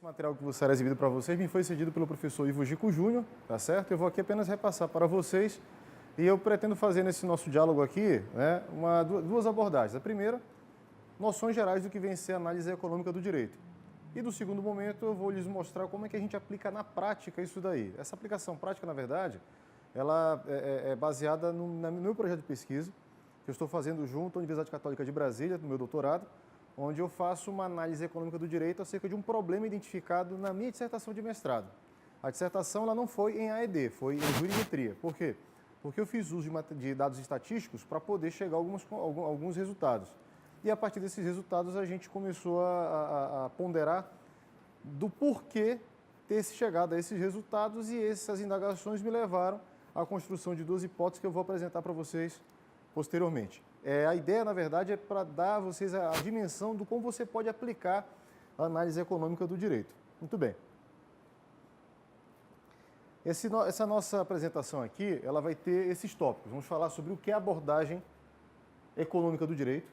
material que será exibido para vocês me foi cedido pelo professor Ivo Gico Júnior, tá certo? Eu vou aqui apenas repassar para vocês e eu pretendo fazer nesse nosso diálogo aqui, né, duas abordagens. A primeira, noções gerais do que vem a ser a análise econômica do direito. E no segundo momento eu vou lhes mostrar como é que a gente aplica na prática isso daí. Essa aplicação prática, na verdade, ela é baseada no meu projeto de pesquisa, que eu estou fazendo junto à Universidade Católica de Brasília, no meu doutorado, onde eu faço uma análise econômica do direito acerca de um problema identificado na minha dissertação de mestrado. A dissertação ela não foi em AED, foi em jurimetria. Por quê? Porque eu fiz uso de dados estatísticos para poder chegar a alguns resultados. E a partir desses resultados a gente começou a ponderar do porquê ter chegado a esses resultados e essas indagações me levaram à construção de duas hipóteses que eu vou apresentar para vocês posteriormente. A ideia, na verdade, é para dar a vocês a dimensão do como você pode aplicar a análise econômica do direito. Muito bem. Essa nossa apresentação aqui, ela vai ter esses tópicos. Vamos falar sobre o que é a abordagem econômica do direito,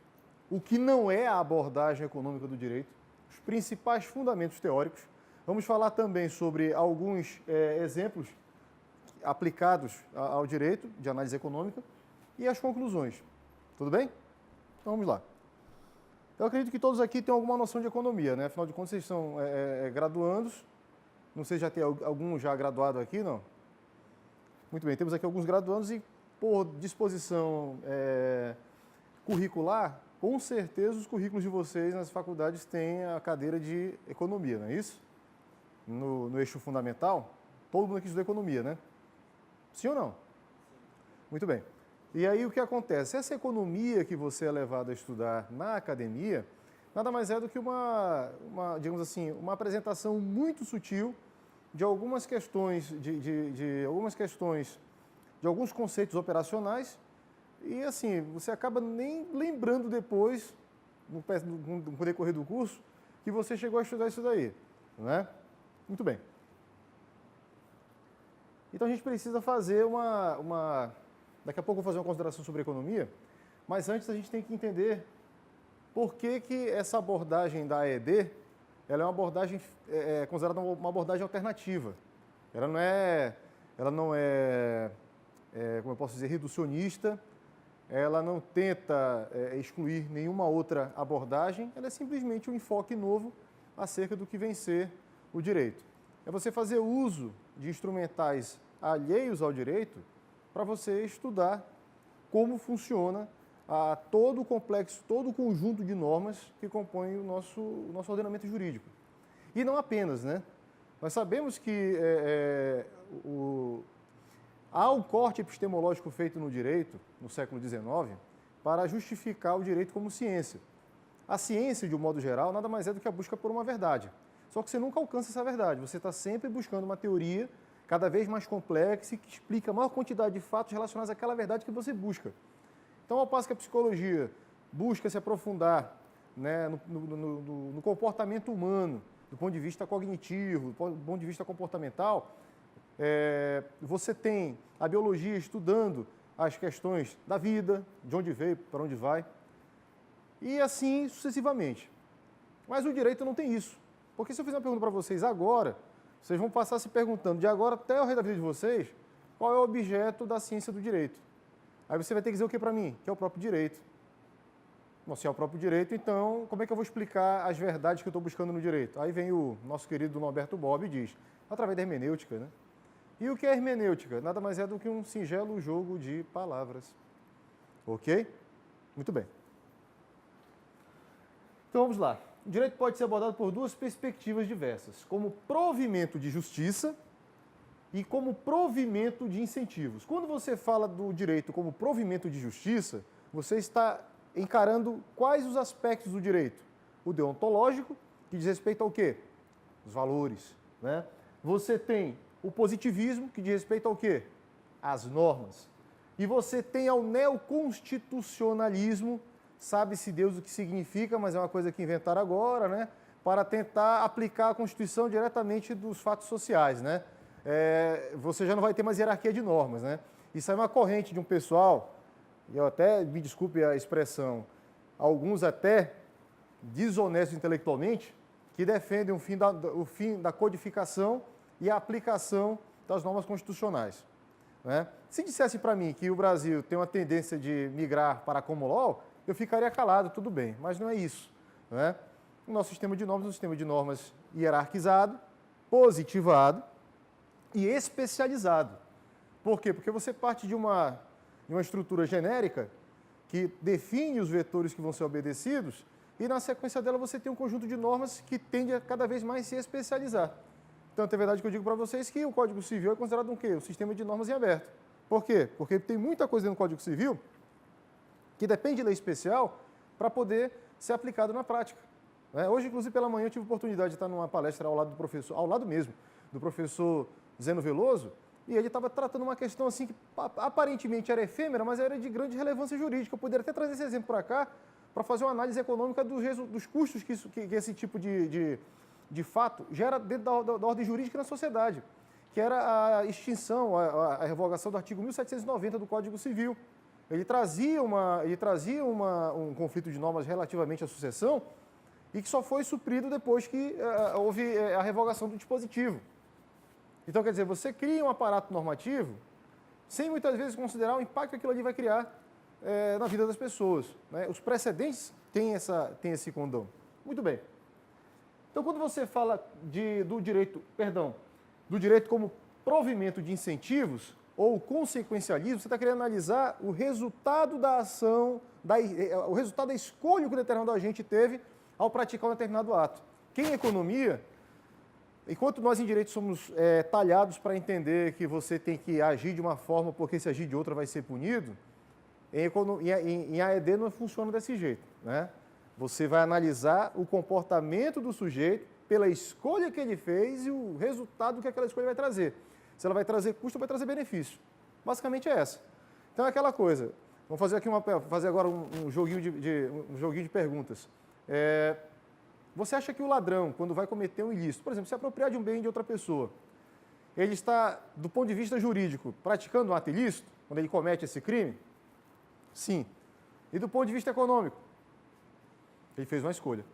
o que não é a abordagem econômica do direito, os principais fundamentos teóricos. Vamos falar também sobre alguns exemplos aplicados ao direito de análise econômica e as conclusões. Tudo bem? Então vamos lá. Eu acredito que todos aqui têm alguma noção de economia, né? Afinal de contas, vocês são graduandos. Não sei se já tem algum já graduado aqui, não? Muito bem, temos aqui alguns graduandos e, por disposição curricular, com certeza os currículos de vocês nas faculdades têm a cadeira de economia, não é isso? No eixo fundamental, todo mundo aqui estuda economia, né? Sim ou não? Muito bem. E aí o que acontece? Essa economia que você é levado a estudar na academia, nada mais é do que digamos assim, uma apresentação muito sutil de algumas questões, de alguns conceitos operacionais e assim, você acaba nem lembrando depois, no decorrer do curso, que você chegou a estudar isso daí, não é? Muito bem. Então a gente precisa fazer daqui a pouco eu vou fazer uma consideração sobre economia, mas antes a gente tem que entender por que essa abordagem da AED ela é uma abordagem considerada uma abordagem alternativa. Ela não é, como eu posso dizer, reducionista, ela não tenta excluir nenhuma outra abordagem, ela é simplesmente um enfoque novo acerca do que vem ser o direito. É você fazer uso de instrumentais alheios ao direito para você estudar como funciona todo o complexo, todo o conjunto de normas que compõem o nosso ordenamento jurídico. E não apenas, né? Nós sabemos que há um corte epistemológico feito no direito, no século XIX, para justificar o direito como ciência. A ciência, de um modo geral, nada mais é do que a busca por uma verdade. Só que você nunca alcança essa verdade, você está sempre buscando uma teoria cada vez mais complexa e que explica a maior quantidade de fatos relacionados àquela verdade que você busca. Então, ao passo que a psicologia busca se aprofundar, né, no comportamento humano, do ponto de vista cognitivo, do ponto de vista comportamental, você tem a biologia estudando as questões da vida, de onde veio, para onde vai, e assim sucessivamente. Mas o direito não tem isso. Porque se eu fizer uma pergunta para vocês agora, vocês vão passar se perguntando, de agora até o resto da vida de vocês, qual é o objeto da ciência do direito. Aí você vai ter que dizer o que para mim? Que é o próprio direito. Bom, se é o próprio direito, então como é que eu vou explicar as verdades que eu estou buscando no direito? Aí vem o nosso querido Norberto Bobbio e diz, através da hermenêutica, né? E o que é hermenêutica? Nada mais é do que um singelo jogo de palavras. Ok? Muito bem. Então vamos lá. O direito pode ser abordado por duas perspectivas diversas, como provimento de justiça e como provimento de incentivos. Quando você fala do direito como provimento de justiça, você está encarando quais os aspectos do direito? O deontológico, que diz respeito ao quê? Os valores, né? Você tem o positivismo, que diz respeito ao quê? As normas. E você tem ao neoconstitucionalismo, sabe-se Deus o que significa, mas é uma coisa que inventaram agora, né? Para tentar aplicar a Constituição diretamente dos fatos sociais, né? Você já não vai ter mais hierarquia de normas, né? Isso é uma corrente de um pessoal, e eu até, me desculpe a expressão, alguns até desonestos intelectualmente, que defendem o fim da codificação e a aplicação das normas constitucionais. Né? Se dissesse para mim que o Brasil tem uma tendência de migrar para a Common Law, eu ficaria calado, tudo bem, mas não é isso. Né? O nosso sistema de normas é um sistema de normas hierarquizado, positivado e especializado. Por quê? Porque você parte de uma estrutura genérica que define os vetores que vão ser obedecidos e, na sequência dela, você tem um conjunto de normas que tende a cada vez mais se especializar. Tanto é verdade que eu digo para vocês que o Código Civil é considerado um quê? Um sistema de normas em aberto. Por quê? Porque tem muita coisa dentro do Código Civil que depende de lei especial para poder ser aplicado na prática. Hoje, inclusive, pela manhã, eu tive a oportunidade de estar numa palestra ao lado do professor, ao lado mesmo, do professor Zeno Veloso, e ele estava tratando uma questão assim que aparentemente era efêmera, mas era de grande relevância jurídica. Eu poderia até trazer esse exemplo para cá para fazer uma análise econômica dos custos que esse tipo de fato gera dentro da ordem jurídica na sociedade, que era a extinção, a revogação do artigo 1790 do Código Civil. Ele trazia um conflito de normas relativamente à sucessão e que só foi suprido depois que houve a revogação do dispositivo. Então, quer dizer, você cria um aparato normativo sem muitas vezes considerar o impacto que aquilo ali vai criar na vida das pessoas. Né? Os precedentes têm esse condão. Muito bem. Então, quando você fala do direito como provimento de incentivos ou consequencialismo, você está querendo analisar o resultado da ação, o resultado da escolha que o determinado agente teve ao praticar um determinado ato. Quem em economia, enquanto nós em direito somos talhados para entender que você tem que agir de uma forma porque se agir de outra vai ser punido, em AED não funciona desse jeito. Né? Você vai analisar o comportamento do sujeito pela escolha que ele fez e o resultado que aquela escolha vai trazer. Se ela vai trazer custo ou vai trazer benefício. Basicamente é essa. Então é aquela coisa. Vamos fazer aqui fazer agora um joguinho de perguntas. Você acha que o ladrão, quando vai cometer um ilícito, por exemplo, se apropriar de um bem de outra pessoa, ele está, do ponto de vista jurídico, praticando um ato ilícito, quando ele comete esse crime? Sim. E do ponto de vista econômico? Ele fez uma escolha.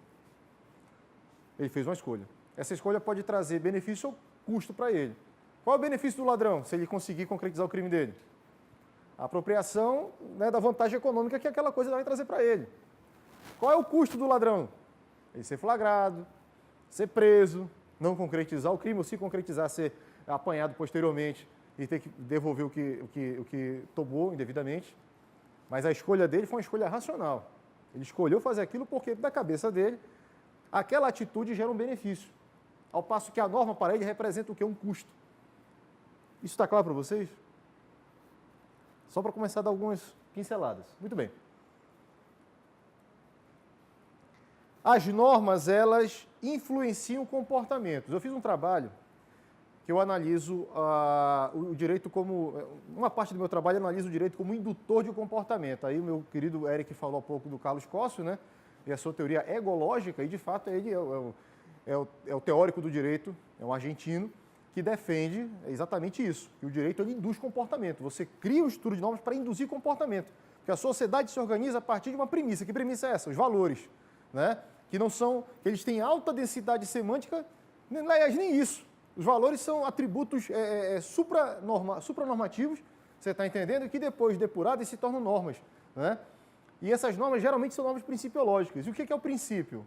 Essa escolha pode trazer benefício ou custo para ele. Qual é o benefício do ladrão, se ele conseguir concretizar o crime dele? A apropriação, né, da vantagem econômica que aquela coisa vai trazer para ele. Qual é o custo do ladrão? Ele ser flagrado, ser preso, não concretizar o crime, ou se concretizar, ser apanhado posteriormente e ter que devolver o que tomou indevidamente. Mas a escolha dele foi uma escolha racional. Ele escolheu fazer aquilo porque, da cabeça dele, aquela atitude gera um benefício. Ao passo que a norma para ele representa o quê? Um custo. Isso está claro para vocês? Só para começar a dar algumas pinceladas. Muito bem. As normas, elas influenciam comportamentos. Eu fiz um trabalho que eu analiso o direito como... Uma parte do meu trabalho analisa o direito como indutor de comportamento. Aí o meu querido Eric falou há pouco do Carlos Cossio, né? E a sua teoria egológica, e de fato ele é o teórico do direito, é um argentino, que defende exatamente isso, que o direito ele induz comportamento. Você cria um estudo de normas para induzir comportamento. Porque a sociedade se organiza a partir de uma premissa. Que premissa é essa? Os valores. Né? Que eles têm alta densidade semântica, aliás, nem isso. Os valores são atributos supranormativos, você está entendendo? Que depois depurados se tornam normas. Né? E essas normas geralmente são normas principiológicas. E o que é o princípio?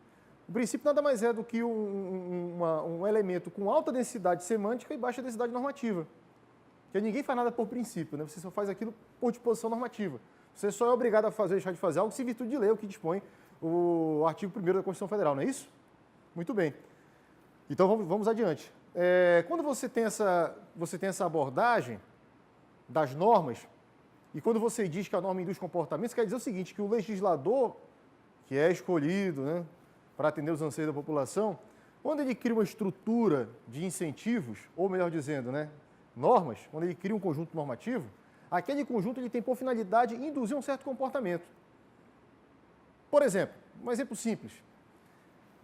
O princípio nada mais é do que um elemento com alta densidade semântica e baixa densidade normativa. Porque ninguém faz nada por princípio, né? Você só faz aquilo por disposição normativa. Você só é obrigado a deixar de fazer algo se virtude de lei, o que dispõe o artigo 1º da Constituição Federal, não é isso? Muito bem. Então vamos adiante. Quando você tem essa abordagem das normas, e quando você diz que a norma induz comportamentos, quer dizer o seguinte, que o legislador, que é escolhido, né, para atender os anseios da população, quando ele cria uma estrutura de incentivos, ou melhor dizendo, né, normas, quando ele cria um conjunto normativo, aquele conjunto ele tem por finalidade induzir um certo comportamento. Por exemplo, um exemplo simples.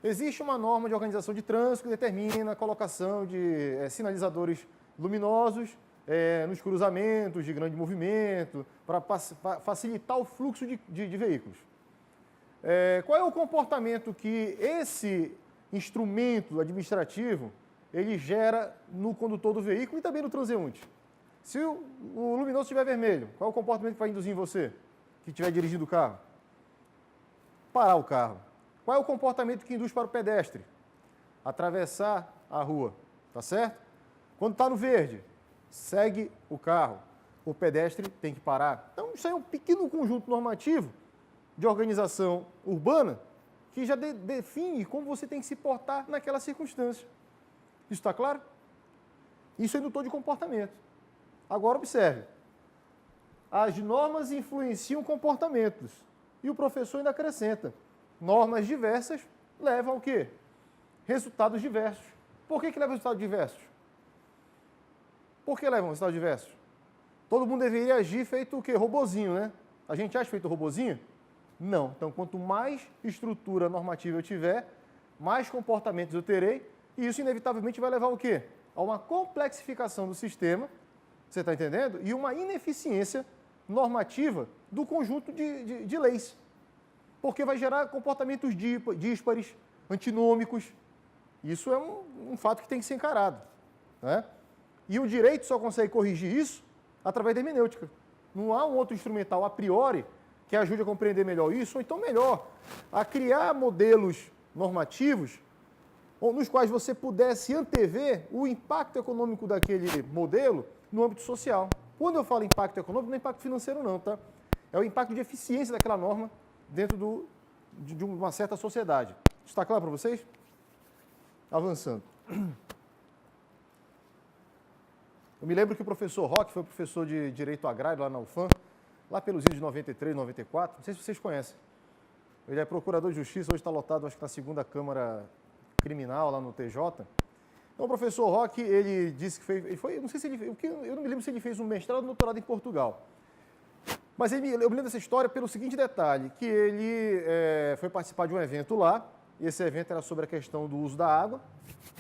Existe uma norma de organização de trânsito que determina a colocação de sinalizadores luminosos nos cruzamentos de grande movimento, para facilitar o fluxo de veículos. Qual é o comportamento que instrumento administrativo, ele gera no condutor do veículo e também no transeunte. Se o luminoso estiver vermelho, qual é o comportamento que vai induzir em você, que estiver dirigindo o carro? Parar o carro. Qual é o comportamento que induz para o pedestre? Atravessar a rua, tá certo? Quando está no verde, segue o carro. O pedestre tem que parar. Então, isso é um pequeno conjunto normativo de organização urbana que já define como você tem que se portar naquela circunstância. Isso está claro? Isso é indutor de comportamento. Agora, observe. As normas influenciam comportamentos. E o professor ainda acrescenta. Normas diversas levam ao quê? Resultados diversos. Por que levam resultados diversos? Por que levam resultados diversos? Todo mundo deveria agir feito o quê? Robozinho, né? A gente age feito robozinho? Não. Então, quanto mais estrutura normativa eu tiver, mais comportamentos eu terei, e isso inevitavelmente vai levar ao quê? A uma complexificação do sistema, você está entendendo? E uma ineficiência normativa do conjunto de leis. Porque vai gerar comportamentos díspares, antinômicos. Isso é um fato que tem que ser encarado, né? E o direito só consegue corrigir isso através da hermenêutica. Não há um outro instrumental a priori que ajude a compreender melhor isso, ou então melhor, a criar modelos normativos nos quais você pudesse antever o impacto econômico daquele modelo no âmbito social. Quando eu falo impacto econômico, não é impacto financeiro não, tá? É o impacto de eficiência daquela norma dentro de uma certa sociedade. Isso está claro para vocês? Avançando. Eu me lembro que o professor Roque foi professor de Direito Agrário lá na UFAM, lá pelos idos de 93, 94, não sei se vocês conhecem. Ele é procurador de justiça, hoje está lotado, acho que na segunda Câmara Criminal, lá no TJ. Então, o professor Roque, ele disse que eu não me lembro se ele fez um mestrado ou um doutorado em Portugal. Mas eu me lembro dessa história pelo seguinte detalhe, que ele foi participar de um evento lá, e esse evento era sobre a questão do uso da água,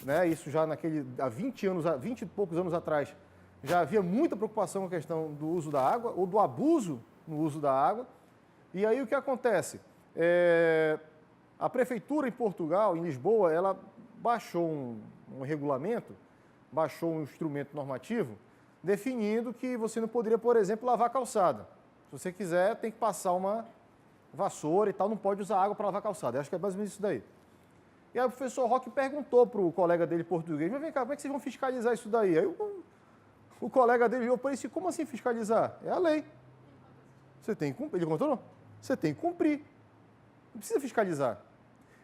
né? Isso já há 20 e poucos anos atrás, já havia muita preocupação com a questão do uso da água, ou do abuso no uso da água. E aí o que acontece? A prefeitura em Portugal, em Lisboa, ela baixou um regulamento, baixou um instrumento normativo, definindo que você não poderia, por exemplo, lavar a calçada. Se você quiser, tem que passar uma vassoura e tal, não pode usar água para lavar a calçada. Eu acho que é mais ou menos isso daí. E aí o professor Roque perguntou para o colega dele português, mas vem cá, como é que vocês vão fiscalizar isso daí? Aí o colega dele olhou para ele e disse, como assim fiscalizar? É a lei. Você tem que cumprir. Ele contou, não? Você tem que cumprir. Não precisa fiscalizar.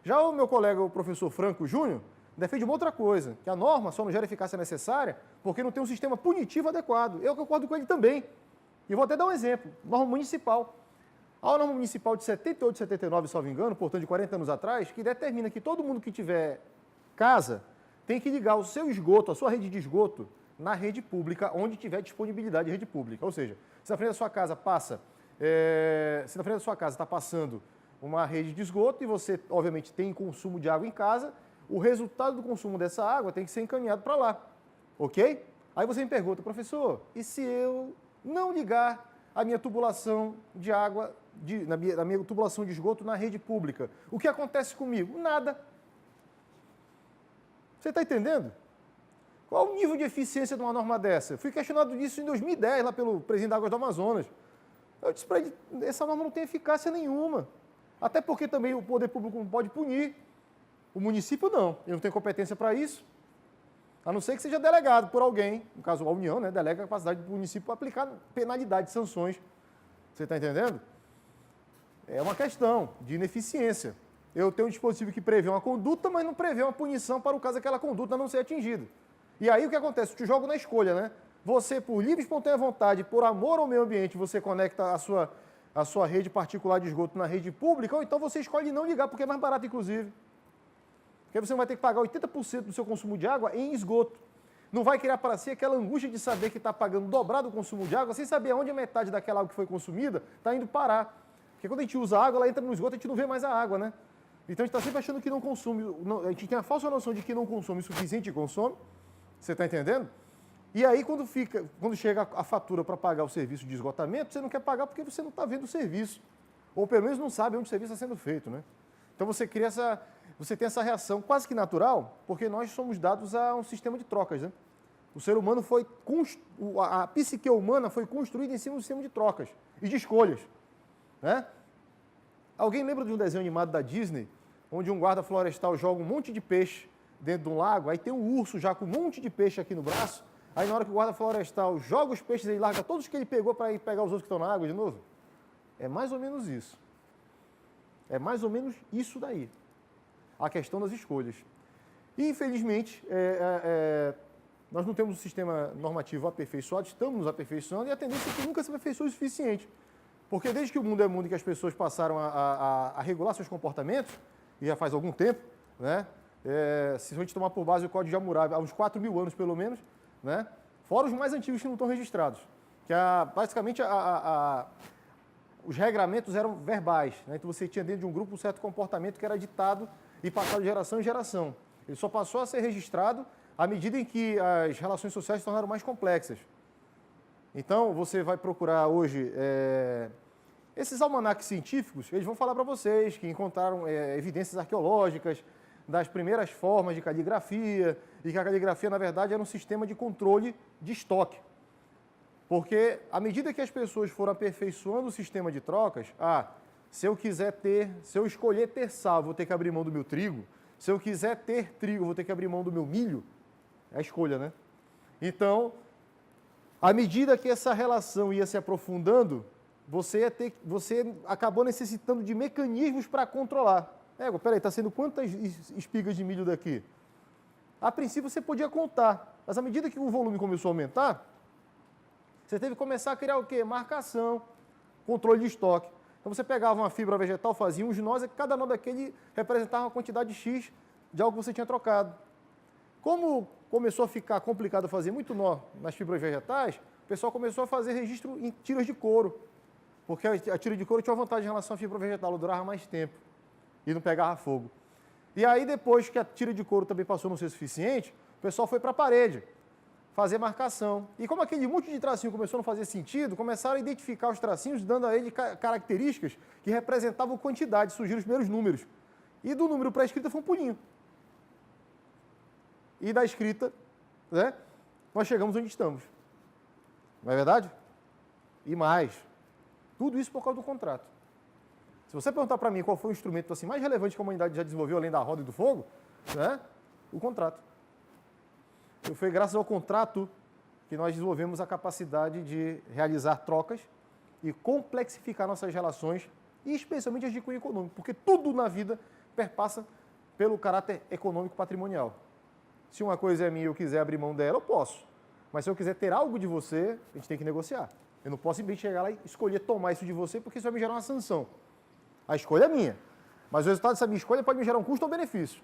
Já o meu colega, o professor Franco Júnior, defende uma outra coisa, que a norma só não gera eficácia necessária porque não tem um sistema punitivo adequado. Eu concordo com ele também. E vou até dar um exemplo. Norma municipal. A norma municipal de 78 e 79, salvo engano, portanto de 40 anos atrás, que determina que todo mundo que tiver casa tem que ligar o seu esgoto, a sua rede de esgoto, na rede pública, onde tiver disponibilidade de rede pública. Ou seja, se na frente da sua casa está passando uma rede de esgoto e você, obviamente, tem consumo de água em casa, o resultado do consumo dessa água tem que ser encaminhado para lá, ok? Aí você me pergunta, professor, e se eu não ligar a minha tubulação de água, na minha tubulação de esgoto na rede pública? O que acontece comigo? Nada. Você está entendendo? Qual o nível de eficiência de uma norma dessa? Eu fui questionado disso em 2010, lá pelo presidente da Águas do Amazonas. Eu disse para ele, essa norma não tem eficácia nenhuma. Até porque também o poder público não pode punir. O município não, ele não tem competência para isso. A não ser que seja delegado por alguém, no caso a União, né, delega a capacidade do município para aplicar penalidade, sanções. Você está entendendo? É uma questão de ineficiência. Eu tenho um dispositivo que prevê uma conduta, mas não prevê uma punição para o caso daquela conduta não ser atingida. E aí o que acontece? Eu te jogo na escolha, né? Você, por livre e espontânea vontade, por amor ao meio ambiente, você conecta a sua rede particular de esgoto na rede pública, ou então você escolhe não ligar, porque é mais barato, inclusive. Porque você vai ter que pagar 80% do seu consumo de água em esgoto. Não vai criar para si aquela angústia de saber que está pagando dobrado o consumo de água, sem saber aonde a metade daquela água que foi consumida está indo parar. Porque quando a gente usa água, ela entra no esgoto, a gente não vê mais a água, né? Então a gente está sempre achando que não consome, a gente tem a falsa noção de que não consome o suficiente e consome. Você está entendendo? E aí, quando chega a fatura para pagar o serviço de esgotamento, você não quer pagar porque você não está vendo o serviço. Ou pelo menos não sabe onde o serviço está sendo feito, né? Então você cria você tem essa reação quase que natural, porque nós somos dados a um sistema de trocas, né? O ser humano foi, a psique humana foi construída em cima de um sistema de trocas e de escolhas, né? Alguém lembra de um desenho animado da Disney, onde um guarda florestal joga um monte de peixe dentro de um lago, aí tem um urso já com um monte de peixe aqui no braço, aí na hora que o guarda florestal joga os peixes, ele larga todos que ele pegou para ir pegar os outros que estão na água de novo? É mais ou menos isso. É mais ou menos isso daí. A questão das escolhas. E, infelizmente, nós não temos um sistema normativo aperfeiçoado, estamos nos aperfeiçoando e a tendência é que nunca se aperfeiçoe o suficiente. Porque desde que o mundo é mundo e que as pessoas passaram a regular seus comportamentos, e já faz algum tempo, né? Se a gente tomar por base o Código de Hammurabi, há uns 4.000 anos pelo menos, né? Fora os mais antigos que não estão registrados. Que basicamente os regramentos eram verbais, né? Então você tinha dentro de um grupo um certo comportamento que era ditado e passado de geração em geração. Ele só passou a ser registrado à medida em que as relações sociais se tornaram mais complexas. Então, você vai procurar hoje esses almanaques científicos, eles vão falar para vocês que encontraram evidências arqueológicas das primeiras formas de caligrafia e que a caligrafia, na verdade, era um sistema de controle de estoque. Porque, à medida que as pessoas foram aperfeiçoando o sistema de trocas, se eu escolher ter sal, vou ter que abrir mão do meu trigo. Se eu quiser ter trigo, vou ter que abrir mão do meu milho. É a escolha, né? Então, à medida que essa relação ia se aprofundando, você acabou necessitando de mecanismos para controlar. Peraí, está sendo quantas espigas de milho daqui? A princípio você podia contar, mas à medida que o volume começou a aumentar, você teve que começar a criar o quê? Marcação, controle de estoque. Então você pegava uma fibra vegetal, fazia uns nós, e cada nó daquele representava uma quantidade X de algo que você tinha trocado. Como começou a ficar complicado fazer muito nó nas fibras vegetais, o pessoal começou a fazer registro em tiras de couro. Porque a tira de couro tinha uma vantagem em relação à fibra vegetal, ela durava mais tempo e não pegava fogo. E aí, depois que a tira de couro também passou a não ser suficiente, o pessoal foi para a parede fazer marcação. E como aquele monte de tracinho começou a não fazer sentido, começaram a identificar os tracinhos, dando a ele características que representavam quantidade, surgiram os primeiros números. E do número para a escrita foi um pulinho. E da escrita, né, nós chegamos onde estamos. Não é verdade? E mais. Tudo isso por causa do contrato. Se você perguntar para mim qual foi o instrumento assim, mais relevante que a humanidade já desenvolveu, além da roda e do fogo, né, o contrato. E foi graças ao contrato que nós desenvolvemos a capacidade de realizar trocas e complexificar nossas relações, e especialmente as de cunho econômico, porque tudo na vida perpassa pelo caráter econômico patrimonial. Se uma coisa é minha e eu quiser abrir mão dela, eu posso. Mas se eu quiser ter algo de você, a gente tem que negociar. Eu não posso simplesmente chegar lá e escolher tomar isso de você, porque isso vai me gerar uma sanção. A escolha é minha. Mas o resultado dessa minha escolha pode me gerar um custo ou benefício.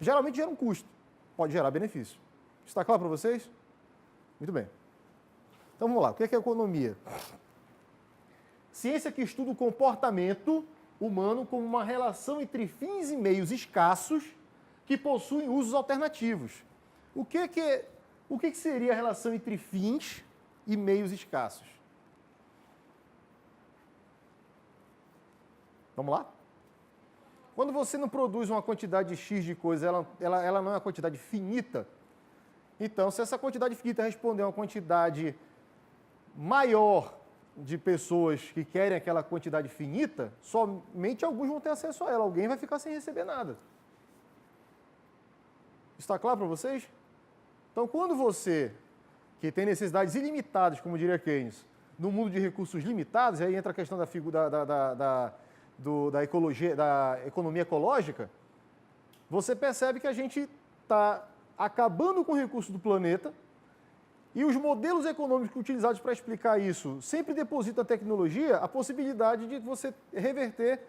Geralmente gera um custo, pode gerar benefício. Está claro para vocês? Muito bem. Então vamos lá. O que é economia? Ciência que estuda o comportamento humano como uma relação entre fins e meios escassos que possuem usos alternativos. O que seria a relação entre fins e meios escassos? Vamos lá? Quando você não produz uma quantidade X de coisa, ela não é uma quantidade finita. Então, se essa quantidade finita responder a uma quantidade maior de pessoas que querem aquela quantidade finita, somente alguns vão ter acesso a ela. Alguém vai ficar sem receber nada. Está claro para vocês? Então, quando você, que tem necessidades ilimitadas, como diria Keynes, no mundo de recursos limitados, aí entra a questão da ecologia, da economia ecológica, você percebe que a gente está acabando com o recurso do planeta e os modelos econômicos utilizados para explicar isso sempre depositam a tecnologia a possibilidade de você reverter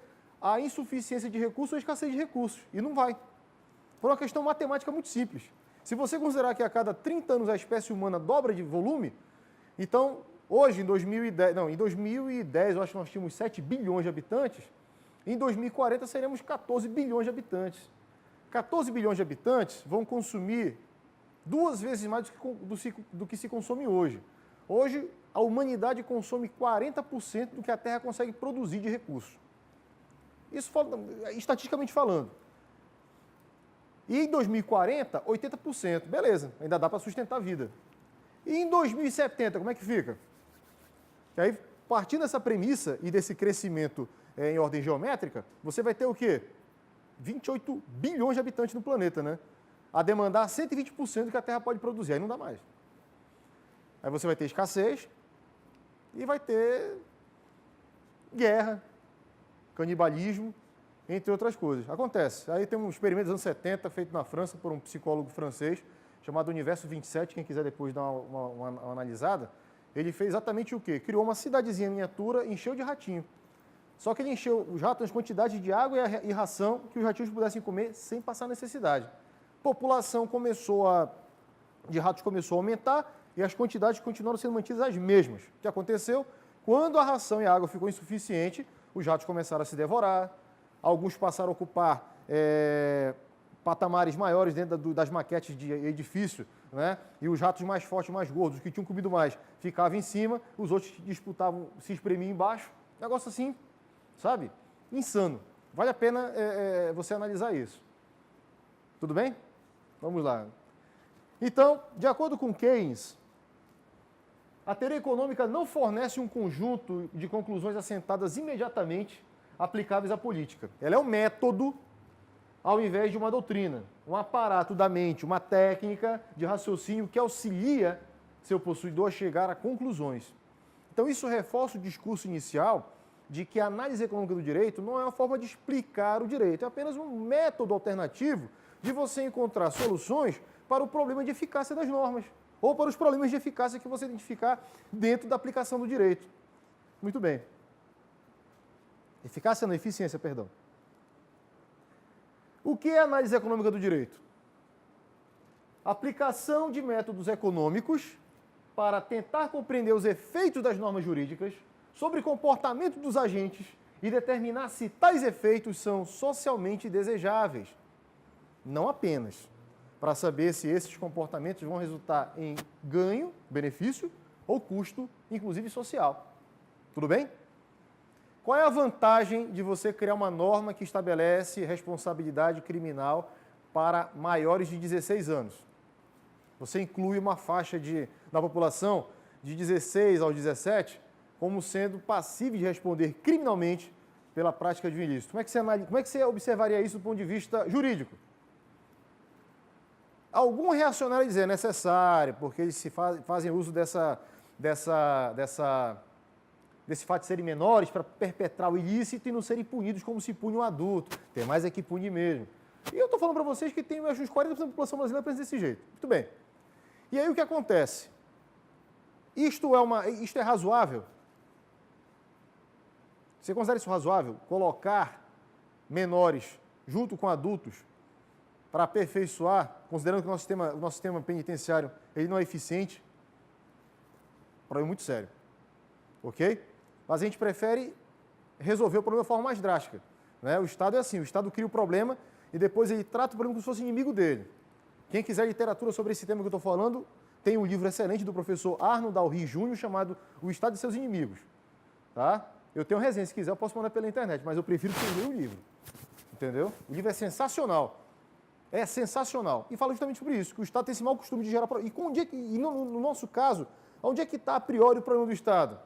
a insuficiência de recursos ou a escassez de recursos. E não vai. Por uma questão matemática muito simples. Se você considerar que a cada 30 anos a espécie humana dobra de volume, então, hoje, em 2010, eu acho que nós tínhamos 7 bilhões de habitantes, em 2040 seremos 14 bilhões de habitantes. 14 bilhões de habitantes vão consumir 2 vezes mais do que se consome hoje. Hoje, a humanidade consome 40% do que a Terra consegue produzir de recursos. Isso estatisticamente falando. E em 2040, 80%. Beleza, ainda dá para sustentar a vida. E em 2070, como é que fica? E aí, partindo dessa premissa e desse crescimento em ordem geométrica, você vai ter o quê? 28 bilhões de habitantes no planeta, né? A demandar 120% do que a Terra pode produzir. Aí não dá mais. Aí você vai ter escassez e vai ter guerra, canibalismo, entre outras coisas. Acontece. Aí tem um experimento dos anos 70 feito na França por um psicólogo francês chamado Universo 27, quem quiser depois dar uma analisada. Ele fez exatamente o quê? Criou uma cidadezinha miniatura, encheu de ratinho. Só que ele encheu os ratos nas quantidades de água e ração que os ratinhos pudessem comer sem passar necessidade. A população de ratos começou a aumentar e as quantidades continuaram sendo mantidas as mesmas. O que aconteceu? Quando a ração e a água ficou insuficiente, os ratos começaram a se devorar, alguns passaram a ocupar patamares maiores dentro das maquetes de edifício, né? E os ratos mais fortes, mais gordos, os que tinham comido mais, ficavam em cima, os outros disputavam se espremiam embaixo. Negócio assim, sabe? Insano. Vale a pena você analisar isso. Tudo bem? Vamos lá. Então, de acordo com Keynes, a teoria econômica não fornece um conjunto de conclusões assentadas imediatamente aplicáveis à política. Ela é um método ao invés de uma doutrina, um aparato da mente, uma técnica de raciocínio que auxilia seu possuidor a chegar a conclusões. Então, isso reforça o discurso inicial de que a análise econômica do direito não é uma forma de explicar o direito, é apenas um método alternativo de você encontrar soluções para o problema de eficácia das normas, ou para os problemas de eficácia que você identificar dentro da aplicação do direito. Muito bem. Eficácia não, eficiência, perdão. O que é a análise econômica do direito? Aplicação de métodos econômicos para tentar compreender os efeitos das normas jurídicas sobre o comportamento dos agentes e determinar se tais efeitos são socialmente desejáveis. Não apenas para saber se esses comportamentos vão resultar em ganho, benefício ou custo, inclusive social. Tudo bem? Qual é a vantagem de você criar uma norma que estabelece responsabilidade criminal para maiores de 16 anos? Você inclui uma faixa da população de 16 aos 17 como sendo passível de responder criminalmente pela prática de um ilícito. Como é que você observaria isso do ponto de vista jurídico? Algum reacionário dizer é necessário, porque eles fazem uso desse fato de serem menores para perpetrar o ilícito e não serem punidos como se pune um adulto. Tem mais é que punir mesmo. E eu estou falando para vocês que tem uns 40% da população brasileira pensa desse jeito. Muito bem. E aí o que acontece? Isto é razoável? Você considera isso razoável? Colocar menores junto com adultos para aperfeiçoar, considerando que o nosso sistema penitenciário ele não é eficiente? Problema muito sério. Ok? Mas a gente prefere resolver o problema de forma mais drástica. Né? O Estado é assim, o Estado cria o problema e depois ele trata o problema como se fosse inimigo dele. Quem quiser literatura sobre esse tema que eu estou falando, tem um livro excelente do professor Arnold Dalry Jr., chamado O Estado e Seus Inimigos. Tá? Eu tenho resenha, se quiser eu posso mandar pela internet, mas eu prefiro que você leia o livro. Entendeu? O livro é sensacional. É sensacional. E fala justamente sobre isso, que o Estado tem esse mau costume de gerar problema. E no nosso caso, onde é que está a priori o problema do Estado?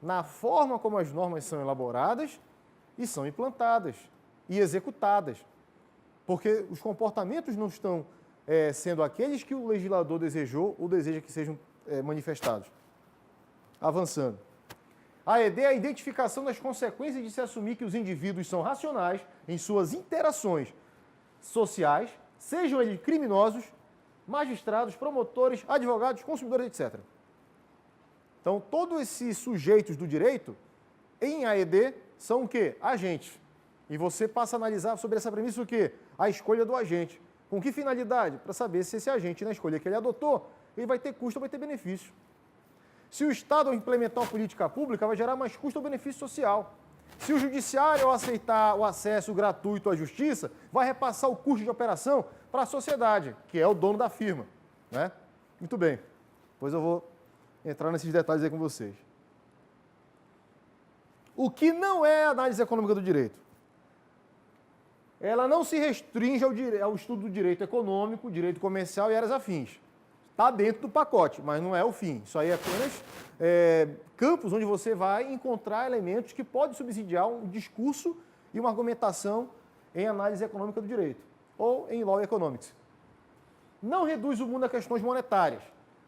Na forma como as normas são elaboradas e são implantadas e executadas. Porque os comportamentos não estão sendo aqueles que o legislador desejou ou deseja que sejam manifestados. Avançando. A ED é a identificação das consequências de se assumir que os indivíduos são racionais em suas interações sociais, sejam eles criminosos, magistrados, promotores, advogados, consumidores, etc. Então, todos esses sujeitos do direito, em AED, são o quê? Agentes. E você passa a analisar sobre essa premissa o quê? A escolha do agente. Com que finalidade? Para saber se esse agente, na escolha que ele adotou, ele vai ter custo ou vai ter benefício. Se o Estado, ao implementar uma política pública, vai gerar mais custo ou benefício social. Se o judiciário, ao aceitar o acesso gratuito à justiça, vai repassar o custo de operação para a sociedade, que é o dono da firma. Né? Muito bem. Depois eu vou entrar nesses detalhes aí com vocês. O que não é análise econômica do direito? ela não se restringe ao estudo do direito econômico, direito comercial e áreas afins. Está dentro do pacote, mas não é o fim. Isso aí é apenas campos onde você vai encontrar elementos que podem subsidiar um discurso e uma argumentação em análise econômica do direito, ou em Law Economics. Não reduz o mundo a questões monetárias,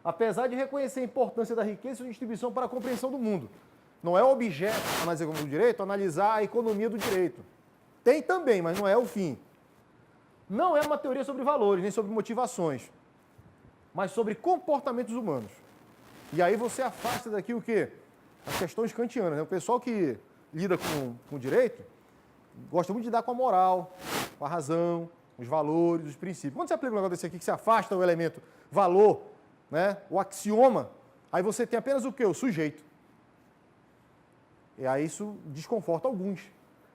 apesar de reconhecer a importância da riqueza e sua distribuição para a compreensão do mundo. Não é o objeto da análise econômica do direito analisar a economia do direito. Tem também, mas não é o fim. Não é uma teoria sobre valores, nem sobre motivações, mas sobre comportamentos humanos. E aí você afasta daqui o quê? As questões kantianas, né? O pessoal que lida com o direito gosta muito de lidar com a moral, com a razão, os valores, os princípios. Quando você aplica um negócio desse aqui, que você afasta o elemento valor, né? O axioma, aí você tem apenas o quê? O sujeito. E aí isso desconforta alguns,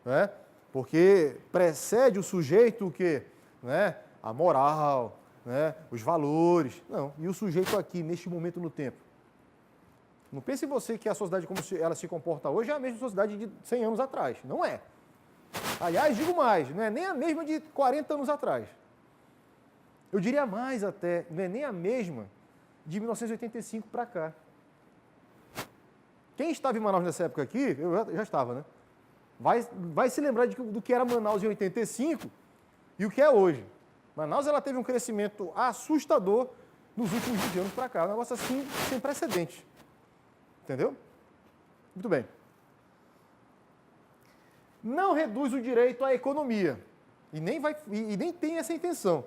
né? Porque precede o sujeito o quê? Né? A moral, né? Os valores. Não, e o sujeito aqui, neste momento no tempo? Não pense em você que a sociedade como ela se comporta hoje é a mesma sociedade de 100 anos atrás. Não é. Aliás, digo mais, não é nem a mesma de 40 anos atrás. Eu diria mais até, não é nem a mesma de 1985 para cá. Quem estava em Manaus nessa época aqui, eu já estava, né? Vai se lembrar do que era Manaus em 85 e o que é hoje. Manaus ela teve um crescimento assustador nos últimos 20 anos para cá. Um negócio assim sem precedente. Entendeu? Muito bem. Não reduz o direito à economia. E nem tem essa intenção.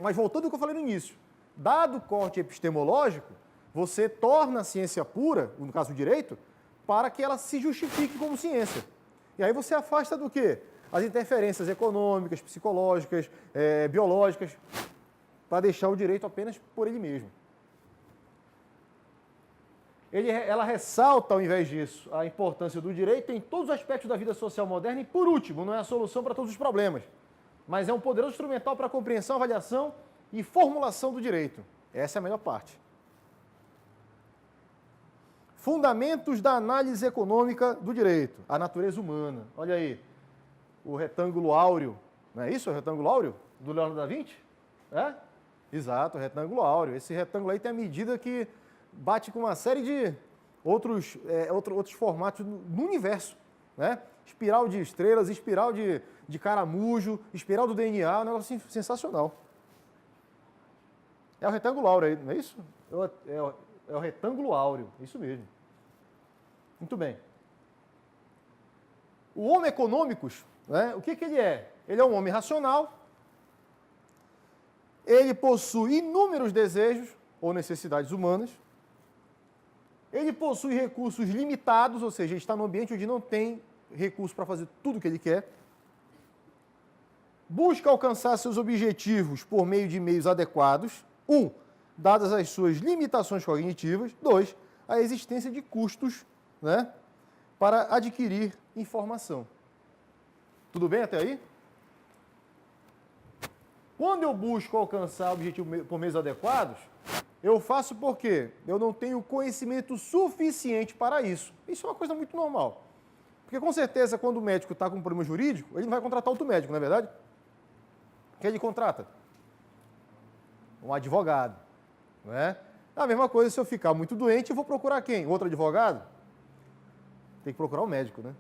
Mas voltando ao que eu falei no início, dado o corte epistemológico, você torna a ciência pura, no caso o direito, para que ela se justifique como ciência. E aí você afasta do quê? As interferências econômicas, psicológicas, biológicas, para deixar o direito apenas por ele mesmo. Ela ressalta, ao invés disso, a importância do direito em todos os aspectos da vida social moderna e, por último, não é a solução para todos os problemas, mas é um poderoso instrumental para a compreensão, avaliação e formulação do direito. Essa é a melhor parte. Fundamentos da análise econômica do direito. A natureza humana. Olha aí, o retângulo áureo. Não é isso o retângulo áureo do Leonardo da Vinci? É? Exato, o retângulo áureo. Esse retângulo aí tem a medida que bate com uma série de outros formatos no universo, né? Espiral de estrelas, espiral de caramujo, espiral do DNA, um negócio sensacional. É o retângulo áureo aí, não é isso? É o retângulo áureo, isso mesmo. Muito bem. O Homo economicus, né? O que ele é? Ele é um homem racional, ele possui inúmeros desejos ou necessidades humanas, ele possui recursos limitados, ou seja, ele está num ambiente onde não tem recurso para fazer tudo o que ele quer, busca alcançar seus objetivos por meio de meios adequados, dadas as suas limitações cognitivas, 2, a existência de custos, né, para adquirir informação. Tudo bem até aí? Quando eu busco alcançar o objetivo por meios adequados, eu faço porque eu não tenho conhecimento suficiente para isso. Isso é uma coisa muito normal. Porque, com certeza, quando o médico está com um problema jurídico, ele não vai contratar outro médico, não é verdade? Quem ele contrata? Um advogado. Não é? A mesma coisa, se eu ficar muito doente, eu vou procurar quem? Outro advogado? Tem que procurar um médico, né?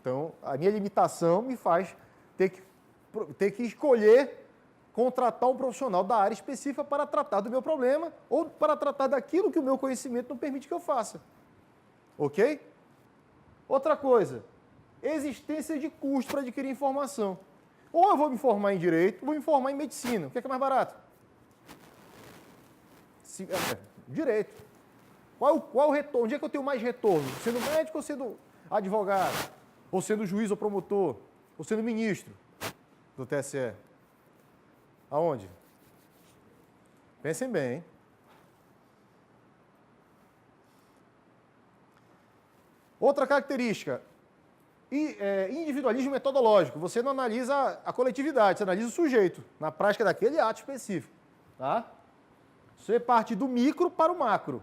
Então, a minha limitação me faz ter que escolher contratar um profissional da área específica para tratar do meu problema ou para tratar daquilo que o meu conhecimento não permite que eu faça. Ok? Outra coisa, existência de custo para adquirir informação. Ou eu vou me formar em direito, ou vou me formar em medicina. O que é mais barato? Direito. Qual o retorno? Onde é que eu tenho mais retorno? Sendo médico ou sendo advogado? Ou sendo juiz ou promotor? Ou sendo ministro do TSE? Aonde? Pensem bem, hein? Outra característica, individualismo metodológico. Você não analisa a coletividade, você analisa o sujeito, na prática daquele ato específico. Tá? Você parte do micro para o macro.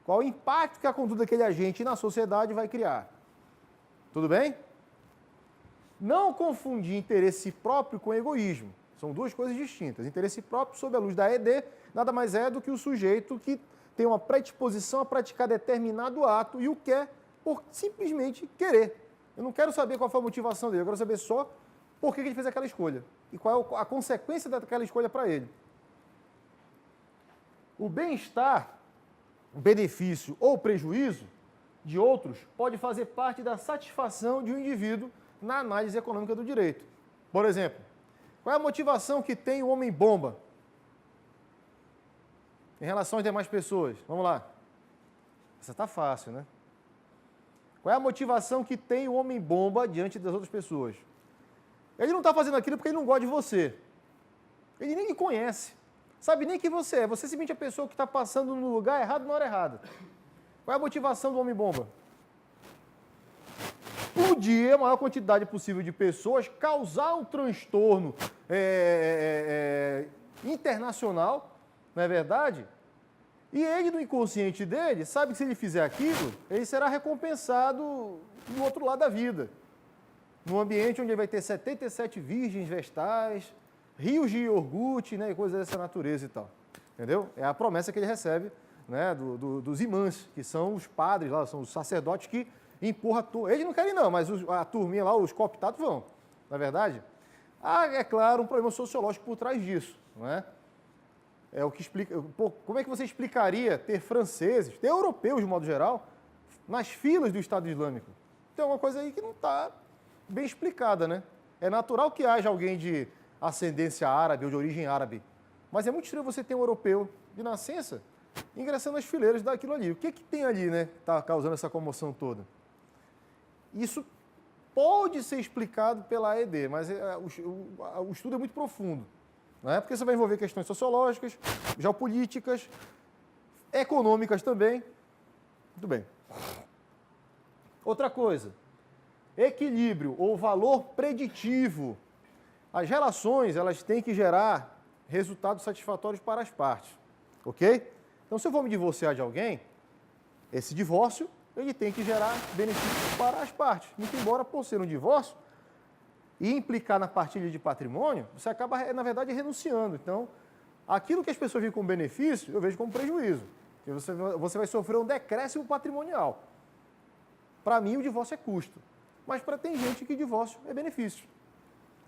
Qual o impacto que a conduta daquele agente na sociedade vai criar? Tudo bem? Não confundir interesse próprio com egoísmo. São duas coisas distintas. Interesse próprio, sob a luz da ED, nada mais é do que o sujeito que tem uma predisposição a praticar determinado ato e o quer por simplesmente querer. Eu não quero saber qual foi a motivação dele, eu quero saber só por que ele fez aquela escolha e qual é a consequência daquela escolha para ele. O bem-estar, benefício ou prejuízo de outros pode fazer parte da satisfação de um indivíduo na análise econômica do direito. Por exemplo, qual é a motivação que tem o homem-bomba em relação às demais pessoas? Vamos lá. Essa está fácil, né? Qual é a motivação que tem o homem-bomba diante das outras pessoas? Ele não está fazendo aquilo porque ele não gosta de você. Ele nem lhe conhece. Sabe nem quem você é. Você é simplesmente a pessoa que está passando no lugar errado na hora errada. Qual é a motivação do homem-bomba? Explodir a maior quantidade possível de pessoas, causar um transtorno internacional, não é verdade? E ele, no inconsciente dele, sabe que se ele fizer aquilo, ele será recompensado no outro lado da vida. Num ambiente onde ele vai ter 77 virgens vestais, rios de iogurte, né, e coisas dessa natureza e tal. Entendeu? É a promessa que ele recebe, né, dos imãs, que são os padres lá, são os sacerdotes que empurram a turma. Eles não querem não, mas a turminha lá, os cooptados vão, não é verdade? Há, é claro, um problema sociológico por trás disso, não é? É o que explica. Pô, como é que você explicaria ter franceses, ter europeus de modo geral, nas filas do Estado Islâmico? Tem alguma coisa aí que não está bem explicada, né? É natural que haja alguém de ascendência árabe ou de origem árabe, mas é muito estranho você ter um europeu de nascença ingressando nas fileiras daquilo ali. O que tem ali, né, que está causando essa comoção toda? Isso pode ser explicado pela AED, mas o estudo é muito profundo. Né? Porque você vai envolver questões sociológicas, geopolíticas, econômicas também. Muito bem. Outra coisa, equilíbrio ou valor preditivo. As relações, elas têm que gerar resultados satisfatórios para as partes, ok? Então, se eu vou me divorciar de alguém, esse divórcio, ele tem que gerar benefícios para as partes. Muito embora, por ser um divórcio, e implicar na partilha de patrimônio, você acaba, na verdade, renunciando. Então, aquilo que as pessoas veem como benefício, eu vejo como prejuízo. Você vai sofrer um decréscimo patrimonial. Para mim, o divórcio é custo. Mas tem gente que divórcio é benefício.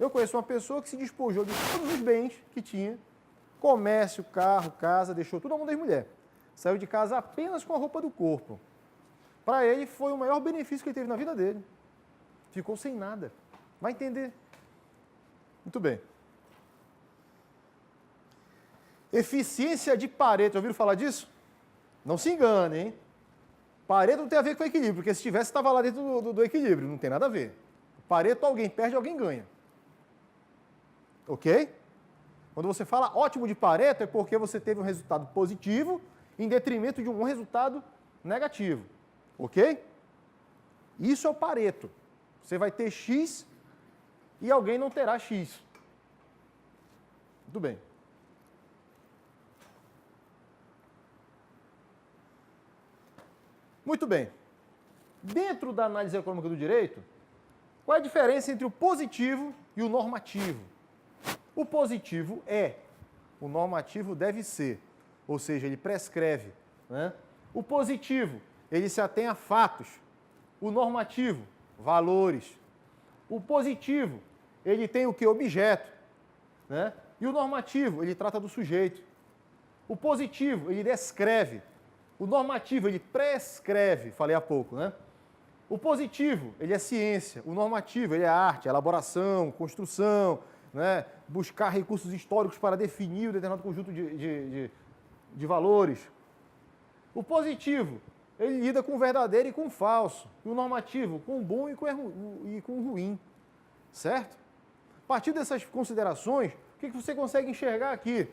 Eu conheço uma pessoa que se despojou de todos os bens que tinha, comércio, carro, casa, deixou tudo na mão das mulheres. Saiu de casa apenas com a roupa do corpo. Para ele, foi o maior benefício que ele teve na vida dele. Ficou sem nada. Vai entender. Muito bem. Eficiência de Pareto. Já ouviram falar disso? Não se engane, hein? Pareto não tem a ver com equilíbrio, porque se tivesse, estava lá dentro do equilíbrio. Não tem nada a ver. Pareto, alguém perde, alguém ganha. Ok? Quando você fala ótimo de Pareto, é porque você teve um resultado positivo em detrimento de um resultado negativo. Ok? Isso é o Pareto. Você vai ter X e alguém não terá X. Muito bem. Muito bem. Dentro da análise econômica do direito, qual é a diferença entre o positivo e o normativo? O positivo é, o normativo deve ser, ou seja, ele prescreve. Né? O positivo, ele se atém a fatos. O normativo, valores. O positivo, ele tem o que? Objeto. Né? E o normativo, ele trata do sujeito. O positivo, ele descreve. O normativo, ele prescreve, falei há pouco, né? O positivo, ele é ciência. O normativo, ele é arte, elaboração, construção, né? Buscar recursos históricos para definir um determinado conjunto de valores. O positivo, ele lida com o verdadeiro e com o falso. E o normativo, com o bom e com o ruim. Certo? A partir dessas considerações, o que você consegue enxergar aqui?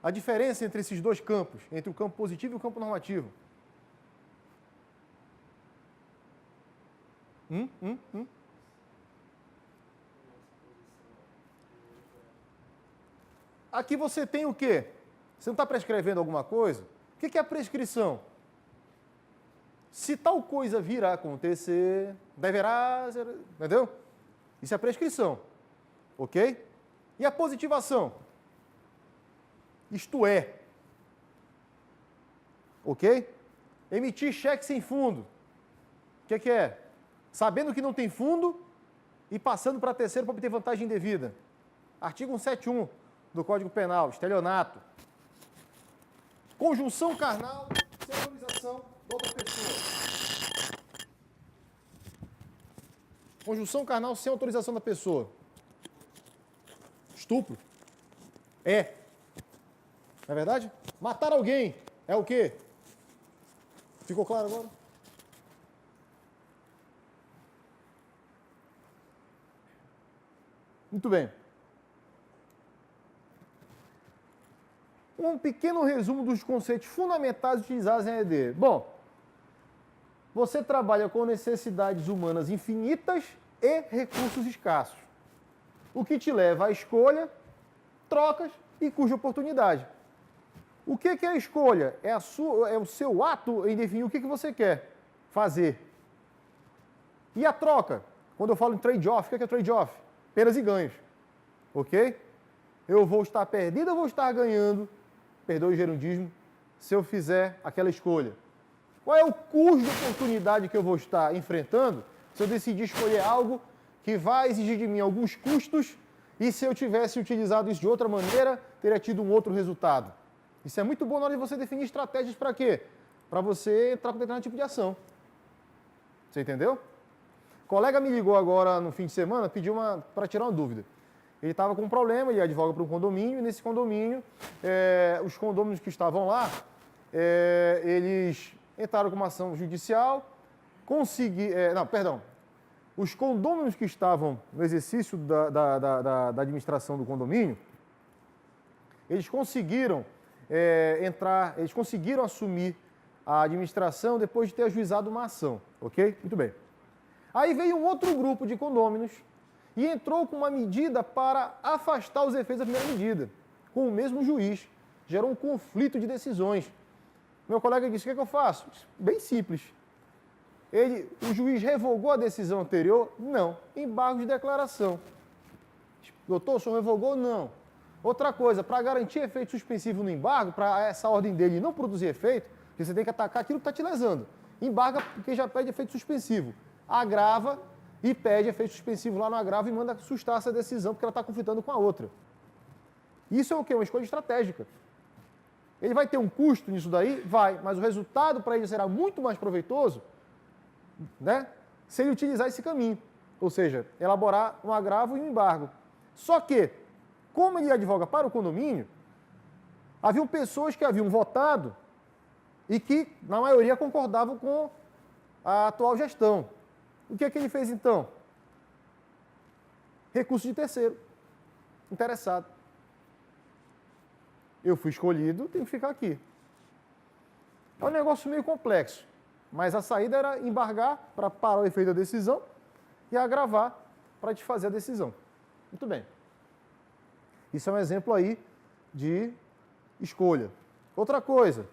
A diferença entre esses dois campos, entre o campo positivo e o campo normativo. Aqui você tem o quê? Você não está prescrevendo alguma coisa? O que é a prescrição? Se tal coisa vir a acontecer, deverá, entendeu? Isso é prescrição, ok? E a positivação? Isto é, ok? Emitir cheque sem fundo. O que é? Sabendo que não tem fundo e passando para terceiro para obter vantagem indevida. Artigo 171 do Código Penal, estelionato. Conjunção carnal sem autorização de outra pessoa. Conjunção carnal sem autorização da pessoa. Estupro. É. Não é verdade? Matar alguém é o quê? Ficou claro agora? Muito bem. Um pequeno resumo dos conceitos fundamentais utilizados em ED. Bom, você trabalha com necessidades humanas infinitas e recursos escassos, o que te leva à escolha, trocas e cuja oportunidade. O que é a escolha? É o seu ato em definir o que você quer fazer. E a troca? Quando eu falo em trade-off, o que é trade-off? Perdas e ganhos. Ok? Eu vou estar perdido ou vou estar ganhando, perdoe o gerundismo, se eu fizer aquela escolha. Qual é o custo de oportunidade que eu vou estar enfrentando se eu decidir escolher algo que vai exigir de mim alguns custos e se eu tivesse utilizado isso de outra maneira, teria tido um outro resultado? Isso é muito bom na hora de você definir estratégias para quê? Para você entrar com determinado tipo de ação. Você entendeu? O colega me ligou agora no fim de semana, pediu para tirar uma dúvida. Ele estava com um problema, ele advoga para um condomínio, e nesse condomínio, os condôminos que estavam lá, eles entraram com uma ação judicial, os condôminos que estavam no exercício da administração do condomínio, eles conseguiram eles conseguiram assumir a administração depois de ter ajuizado uma ação, ok? Muito bem. Aí veio um outro grupo de condôminos e entrou com uma medida para afastar os efeitos da primeira medida, com o mesmo juiz. Gerou um conflito de decisões. Meu colega disse, o que eu faço? Bem simples. O juiz revogou a decisão anterior? Não. Embargo de declaração. Doutor, o senhor revogou? Não. Outra coisa, para garantir efeito suspensivo no embargo, para essa ordem dele não produzir efeito, você tem que atacar aquilo que está te lesando. Embarga porque já pede efeito suspensivo. Agrava e pede efeito suspensivo lá no agravo e manda sustar essa decisão porque ela está conflitando com a outra. Isso é o quê? Uma escolha estratégica. Ele vai ter um custo nisso daí? Vai, mas o resultado para ele será muito mais proveitoso, né, se ele utilizar esse caminho. Ou seja, elaborar um agravo e um embargo. Só que, como ele advoga para o condomínio, haviam pessoas que haviam votado e que, na maioria, concordavam com a atual gestão. O que é que ele fez, então? Recurso de terceiro, interessado. Eu fui escolhido, tenho que ficar aqui. É um negócio meio complexo, mas a saída era embargar para parar o efeito da decisão e agravar para desfazer a decisão. Muito bem. Isso é um exemplo aí de escolha. Outra coisa,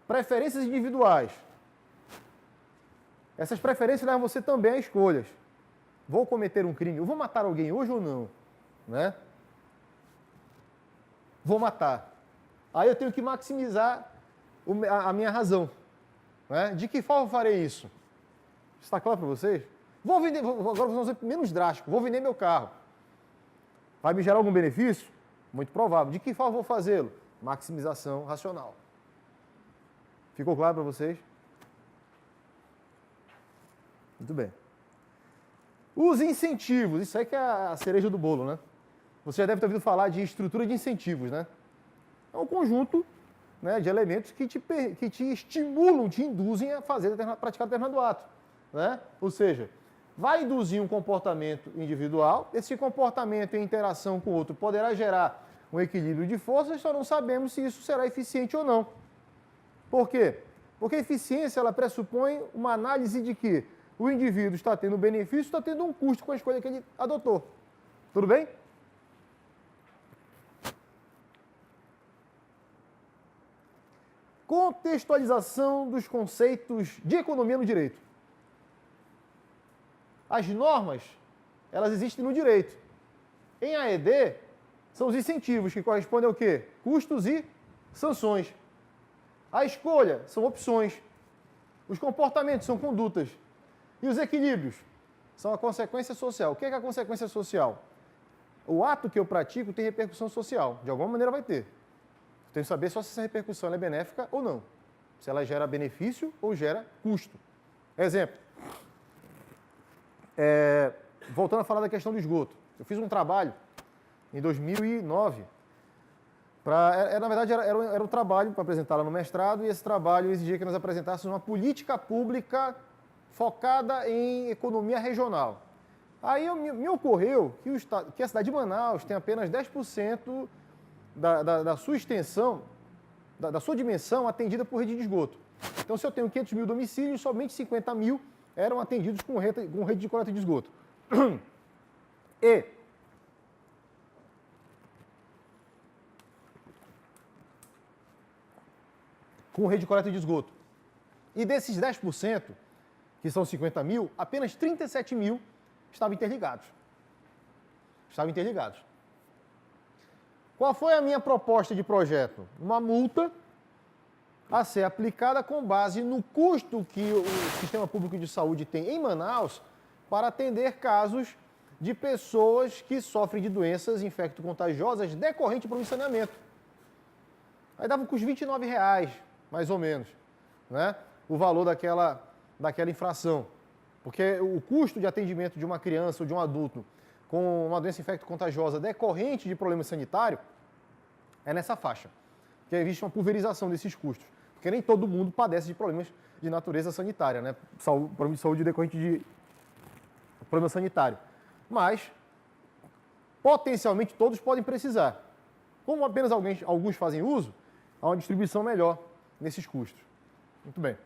preferências individuais. Essas preferências levam você também a escolhas. Vou cometer um crime, eu vou matar alguém hoje ou não? Né? Vou matar. Aí eu tenho que maximizar a minha razão. Né? De que forma eu farei isso? Está claro para vocês? Agora vou fazer um exemplo menos drástico. Vou vender meu carro. Vai me gerar algum benefício? Muito provável. De que forma eu vou fazê-lo? Maximização racional. Ficou claro para vocês? Muito bem. Os incentivos. Isso aí que é a cereja do bolo, né? Você já deve ter ouvido falar de estrutura de incentivos, né? É um conjunto, né, de elementos que te estimulam, te induzem a praticar determinado ato. Né? Ou seja, vai induzir um comportamento individual, esse comportamento em interação com o outro poderá gerar um equilíbrio de forças, só não sabemos se isso será eficiente ou não. Por quê? Porque a eficiência ela pressupõe uma análise de que o indivíduo está tendo benefício, está tendo um custo com a escolha que ele adotou. Tudo bem? Contextualização dos conceitos de economia no direito. As normas elas existem no direito. Em AED, são os incentivos, que correspondem ao quê? Custos e sanções. A escolha são opções. Os comportamentos são condutas. E os equilíbrios são a consequência social. O que é a consequência social? O ato que eu pratico tem repercussão social. De alguma maneira vai ter. Eu tenho que saber só se essa repercussão é benéfica ou não. Se ela gera benefício ou gera custo. Exemplo. Voltando a falar da questão do esgoto. Eu fiz um trabalho em 2009. Na verdade, era um trabalho para apresentar lá no mestrado, e esse trabalho exigia que nós apresentássemos uma política pública focada em economia regional. Aí me ocorreu que a cidade de Manaus tem apenas 10% da sua extensão, da sua dimensão, atendida por rede de esgoto. Então, se eu tenho 500 mil domicílios, somente 50 mil eram atendidos com rede de coleta de esgoto. E com rede de coleta de esgoto. E desses 10%, que são 50 mil, apenas 37 mil estavam interligados. Estavam interligados. Qual foi a minha proposta de projeto? Uma multa a ser aplicada com base no custo que o Sistema Público de Saúde tem em Manaus para atender casos de pessoas que sofrem de doenças infecto-contagiosas decorrente para o saneamento. Aí dava um custo de R$29, mais ou menos, né? O valor daquela infração. Porque o custo de atendimento de uma criança ou de um adulto com uma doença infecto-contagiosa decorrente de problema sanitário é nessa faixa. Porque existe uma pulverização desses custos. Porque nem todo mundo padece de problemas de natureza sanitária, né? Problema de saúde decorrente de problema sanitário. Mas, potencialmente, todos podem precisar. Como apenas alguns fazem uso, há uma distribuição melhor nesses custos. Muito bem.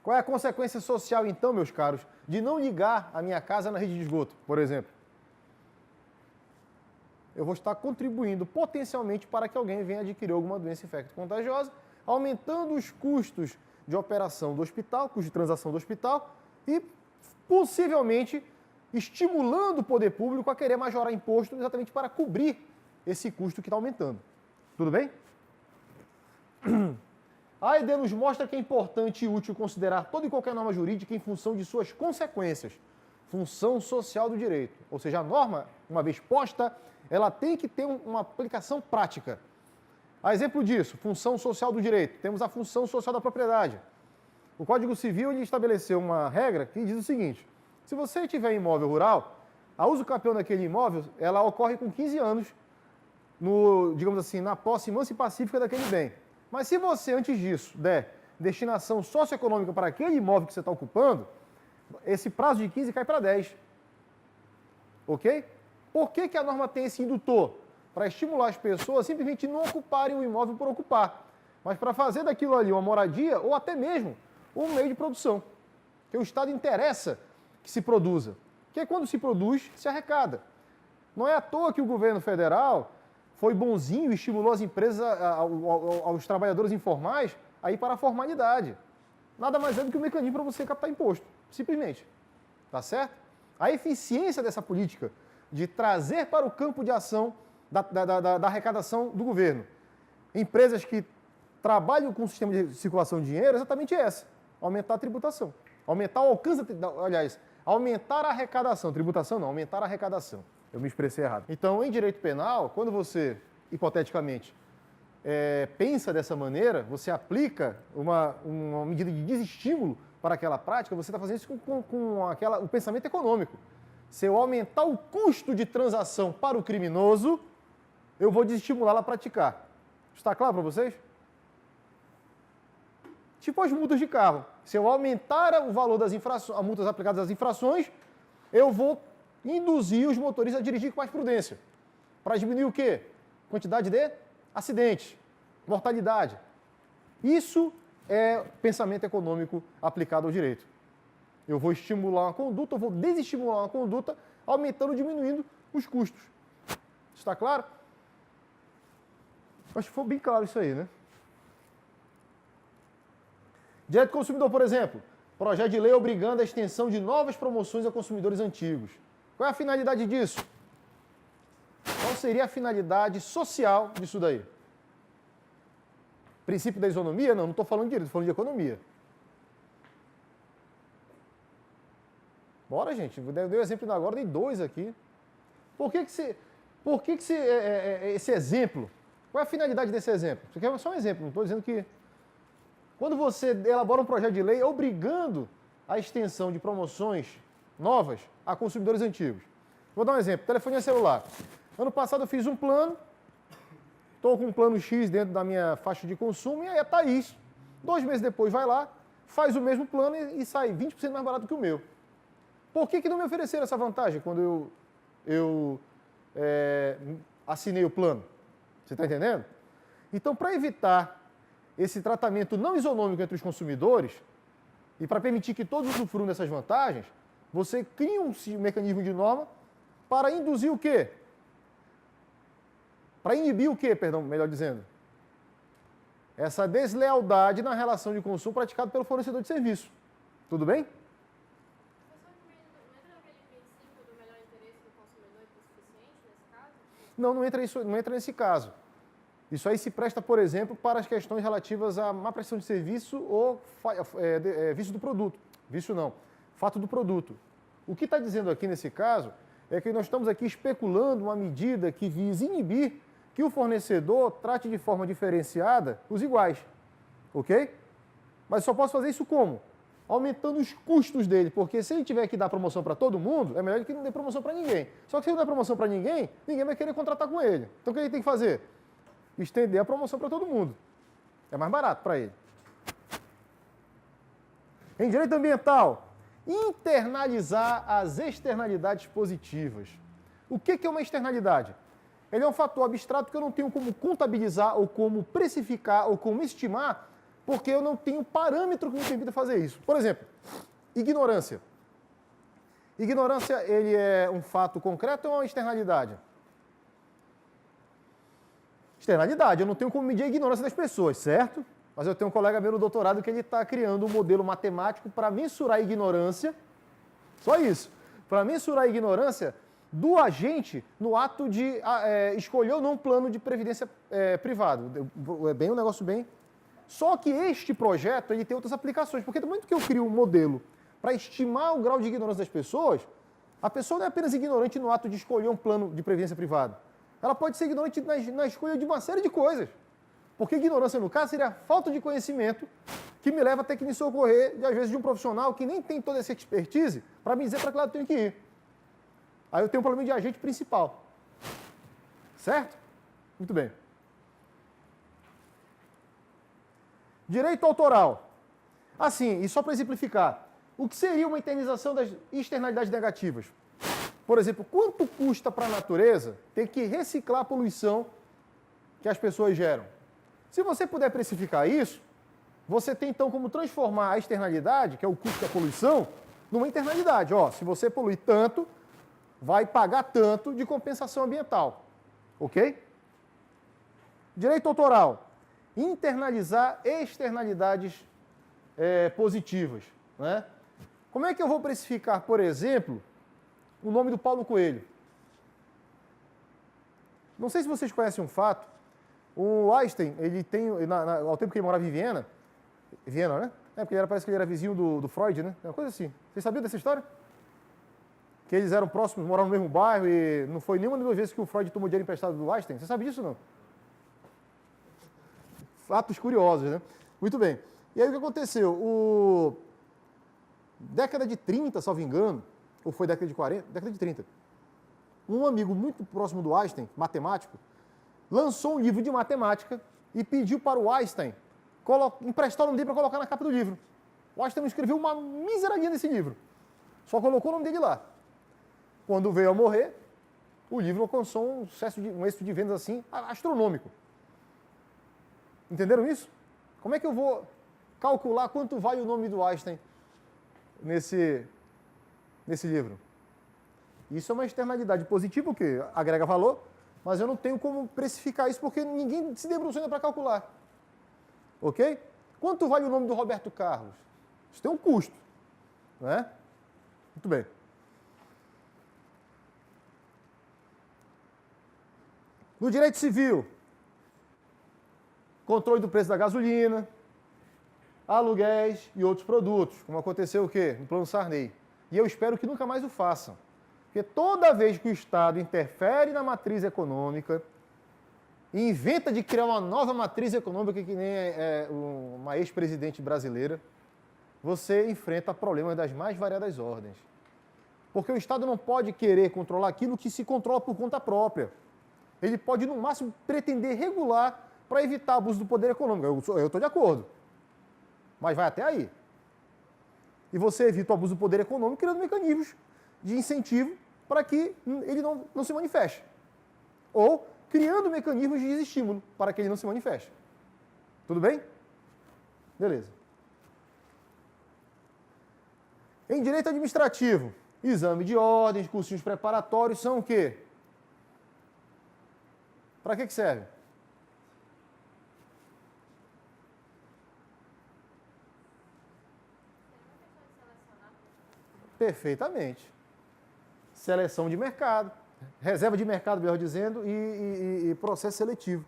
Qual é a consequência social, então, meus caros, de não ligar a minha casa na rede de esgoto, por exemplo? Eu vou estar contribuindo potencialmente para que alguém venha adquirir alguma doença infecto-contagiosa, aumentando os custos de operação do hospital, custo de transação do hospital, e possivelmente estimulando o poder público a querer majorar imposto exatamente para cobrir esse custo que está aumentando. Tudo bem? A AED nos mostra que é importante e útil considerar toda e qualquer norma jurídica em função de suas consequências, função social do direito. Ou seja, a norma, uma vez posta, ela tem que ter uma aplicação prática. A exemplo disso, função social do direito, temos a função social da propriedade. O Código Civil ele estabeleceu uma regra que diz o seguinte: se você tiver imóvel rural, a uso campeão daquele imóvel, ela ocorre com 15 anos, digamos assim, na posse mansa e pacífica daquele bem. Mas se você, antes disso, der destinação socioeconômica para aquele imóvel que você está ocupando, esse prazo de 15 cai para 10. Ok? Por que a norma tem esse indutor? Para estimular as pessoas a simplesmente não ocuparem o imóvel por ocupar, mas para fazer daquilo ali uma moradia ou até mesmo um meio de produção. Que o Estado interessa que se produza. Porque quando se produz, se arrecada. Não é à toa que o governo federal foi bonzinho e estimulou as empresas, aos trabalhadores informais, a ir para a formalidade. Nada mais é do que um mecanismo para você captar imposto, simplesmente. Tá certo? A eficiência dessa política de trazer para o campo de ação da arrecadação do governo empresas que trabalham com o sistema de circulação de dinheiro é exatamente essa: aumentar a tributação. Aumentar o alcance, aliás, aumentar a arrecadação. Tributação não, aumentar a arrecadação. Eu me expressei errado. Então, em direito penal, quando você, hipoteticamente, pensa dessa maneira, você aplica uma medida de desestímulo para aquela prática, você está fazendo isso com o pensamento econômico. Se eu aumentar o custo de transação para o criminoso, eu vou desestimulá-lo a praticar. Está claro para vocês? Tipo as multas de carro. Se eu aumentar o valor das infrações, as multas aplicadas às infrações, eu vou induzir os motoristas a dirigir com mais prudência. Para diminuir o quê? Quantidade de acidentes, mortalidade. Isso é pensamento econômico aplicado ao direito. Eu vou estimular uma conduta, eu vou desestimular uma conduta, aumentando ou diminuindo os custos. Está claro? Acho que foi bem claro isso aí, né? Direito do consumidor, por exemplo. Projeto de lei obrigando a extensão de novas promoções a consumidores antigos. Qual é a finalidade disso? Qual seria a finalidade social disso daí? Princípio da isonomia? Não estou falando de direito, estou falando de economia. Bora, gente. Eu dei o exemplo agora, dei 2 aqui. Por que esse exemplo? Qual é a finalidade desse exemplo? Isso aqui é só um exemplo, não estou dizendo que... Quando você elabora um projeto de lei obrigando a extensão de promoções novas a consumidores antigos. Vou dar um exemplo, telefonia celular. Ano passado eu fiz um plano, estou com um plano X dentro da minha faixa de consumo, e aí a Thaís, 2 meses depois, vai lá, faz o mesmo plano e sai 20% mais barato que o meu. Por que não me ofereceram essa vantagem quando eu assinei o plano? Você está entendendo? Então, para evitar esse tratamento não isonômico entre os consumidores e para permitir que todos usufruam dessas vantagens, você cria um mecanismo de norma para induzir o quê? Para inibir o quê, perdão, melhor dizendo? Essa deslealdade na relação de consumo praticada pelo fornecedor de serviço. Tudo bem? Não entra nesse caso. Isso aí se presta, por exemplo, para as questões relativas à má prestação de serviço ou vício do produto. Vício não, fato do produto. O que está dizendo aqui nesse caso é que nós estamos aqui especulando uma medida que visa inibir que o fornecedor trate de forma diferenciada os iguais. Ok? Mas só posso fazer isso como? Aumentando os custos dele, porque se ele tiver que dar promoção para todo mundo, é melhor que não dê promoção para ninguém. Só que se ele não der promoção para ninguém, ninguém vai querer contratar com ele. Então o que ele tem que fazer? Estender a promoção para todo mundo. É mais barato para ele. Em direito ambiental, internalizar as externalidades positivas. O que é uma externalidade? Ele é um fator abstrato que eu não tenho como contabilizar, ou como precificar, ou como estimar, porque eu não tenho parâmetro que me permita fazer isso. Por exemplo, ignorância. Ignorância, ele é um fato concreto ou uma externalidade? Externalidade. Eu não tenho como medir a ignorância das pessoas, certo? Mas eu tenho um colega meu no doutorado que ele está criando um modelo matemático para mensurar a ignorância, só isso, para mensurar a ignorância do agente no ato de escolher ou não um plano de previdência privado. É bem um negócio bem... Só que este projeto ele tem outras aplicações, porque no momento que eu crio um modelo para estimar o grau de ignorância das pessoas, a pessoa não é apenas ignorante no ato de escolher um plano de previdência privada. Ela pode ser ignorante na escolha de uma série de coisas. Porque ignorância, no caso, seria a falta de conhecimento que me leva a ter que me socorrer, às vezes, de um profissional que nem tem toda essa expertise para me dizer para que lado eu tenho que ir. Aí eu tenho um problema de agente principal. Certo? Muito bem. Direito autoral. Assim, e só para exemplificar, o que seria uma internização das externalidades negativas? Por exemplo, quanto custa para a natureza ter que reciclar a poluição que as pessoas geram? Se você puder precificar isso, você tem então como transformar a externalidade, que é o custo da poluição, numa internalidade. Ó, se você poluir tanto, vai pagar tanto de compensação ambiental. Ok? Direito autoral. Internalizar externalidades positivas. Né? Como é que eu vou precificar, por exemplo, o nome do Paulo Coelho? Não sei se vocês conhecem um fato. O Einstein, ele tem, ao tempo que ele morava em Viena, né? Porque parece que ele era vizinho do Freud, né? Uma coisa assim. Vocês sabiam dessa história? Que eles eram próximos, moravam no mesmo bairro e não foi nenhuma das 2 vezes que o Freud tomou dinheiro emprestado do Einstein. Você sabe disso, não? Fatos curiosos, né? Muito bem. E aí o que aconteceu? Década de 30, salvo engano, ou foi década de 40? Década de 30. Um amigo muito próximo do Einstein, matemático, lançou um livro de matemática e pediu para o Einstein emprestar o nome dele para colocar na capa do livro. O Einstein escreveu uma miseradinha nesse livro. Só colocou o nome dele lá. Quando veio a morrer, o livro alcançou um êxito de vendas assim, astronômico. Entenderam isso? Como é que eu vou calcular quanto vale o nome do Einstein nesse livro? Isso é uma externalidade positiva, que agrega valor, mas eu não tenho como precificar isso porque ninguém se debruçou ainda para calcular. Ok? Quanto vale o nome do Roberto Carlos? Isso tem um custo. não é? Muito bem. No direito civil, controle do preço da gasolina, aluguéis e outros produtos, como aconteceu o quê? No Plano Sarney. E eu espero que nunca mais o façam. Porque toda vez que o Estado interfere na matriz econômica e inventa de criar uma nova matriz econômica, que nem uma ex-presidente brasileira, você enfrenta problemas das mais variadas ordens. Porque o Estado não pode querer controlar aquilo que se controla por conta própria. Ele pode, no máximo, pretender regular para evitar abuso do poder econômico. Eu estou de acordo. Mas vai até aí. E você evita o abuso do poder econômico criando mecanismos de incentivo para que ele não se manifeste. Ou criando mecanismos de desestímulo para que ele não se manifeste. Tudo bem? Beleza. Em direito administrativo, exame de ordens, cursinhos preparatórios são o quê? Para que serve? Perfeitamente. Seleção de mercado, reserva de mercado, melhor dizendo, e processo seletivo.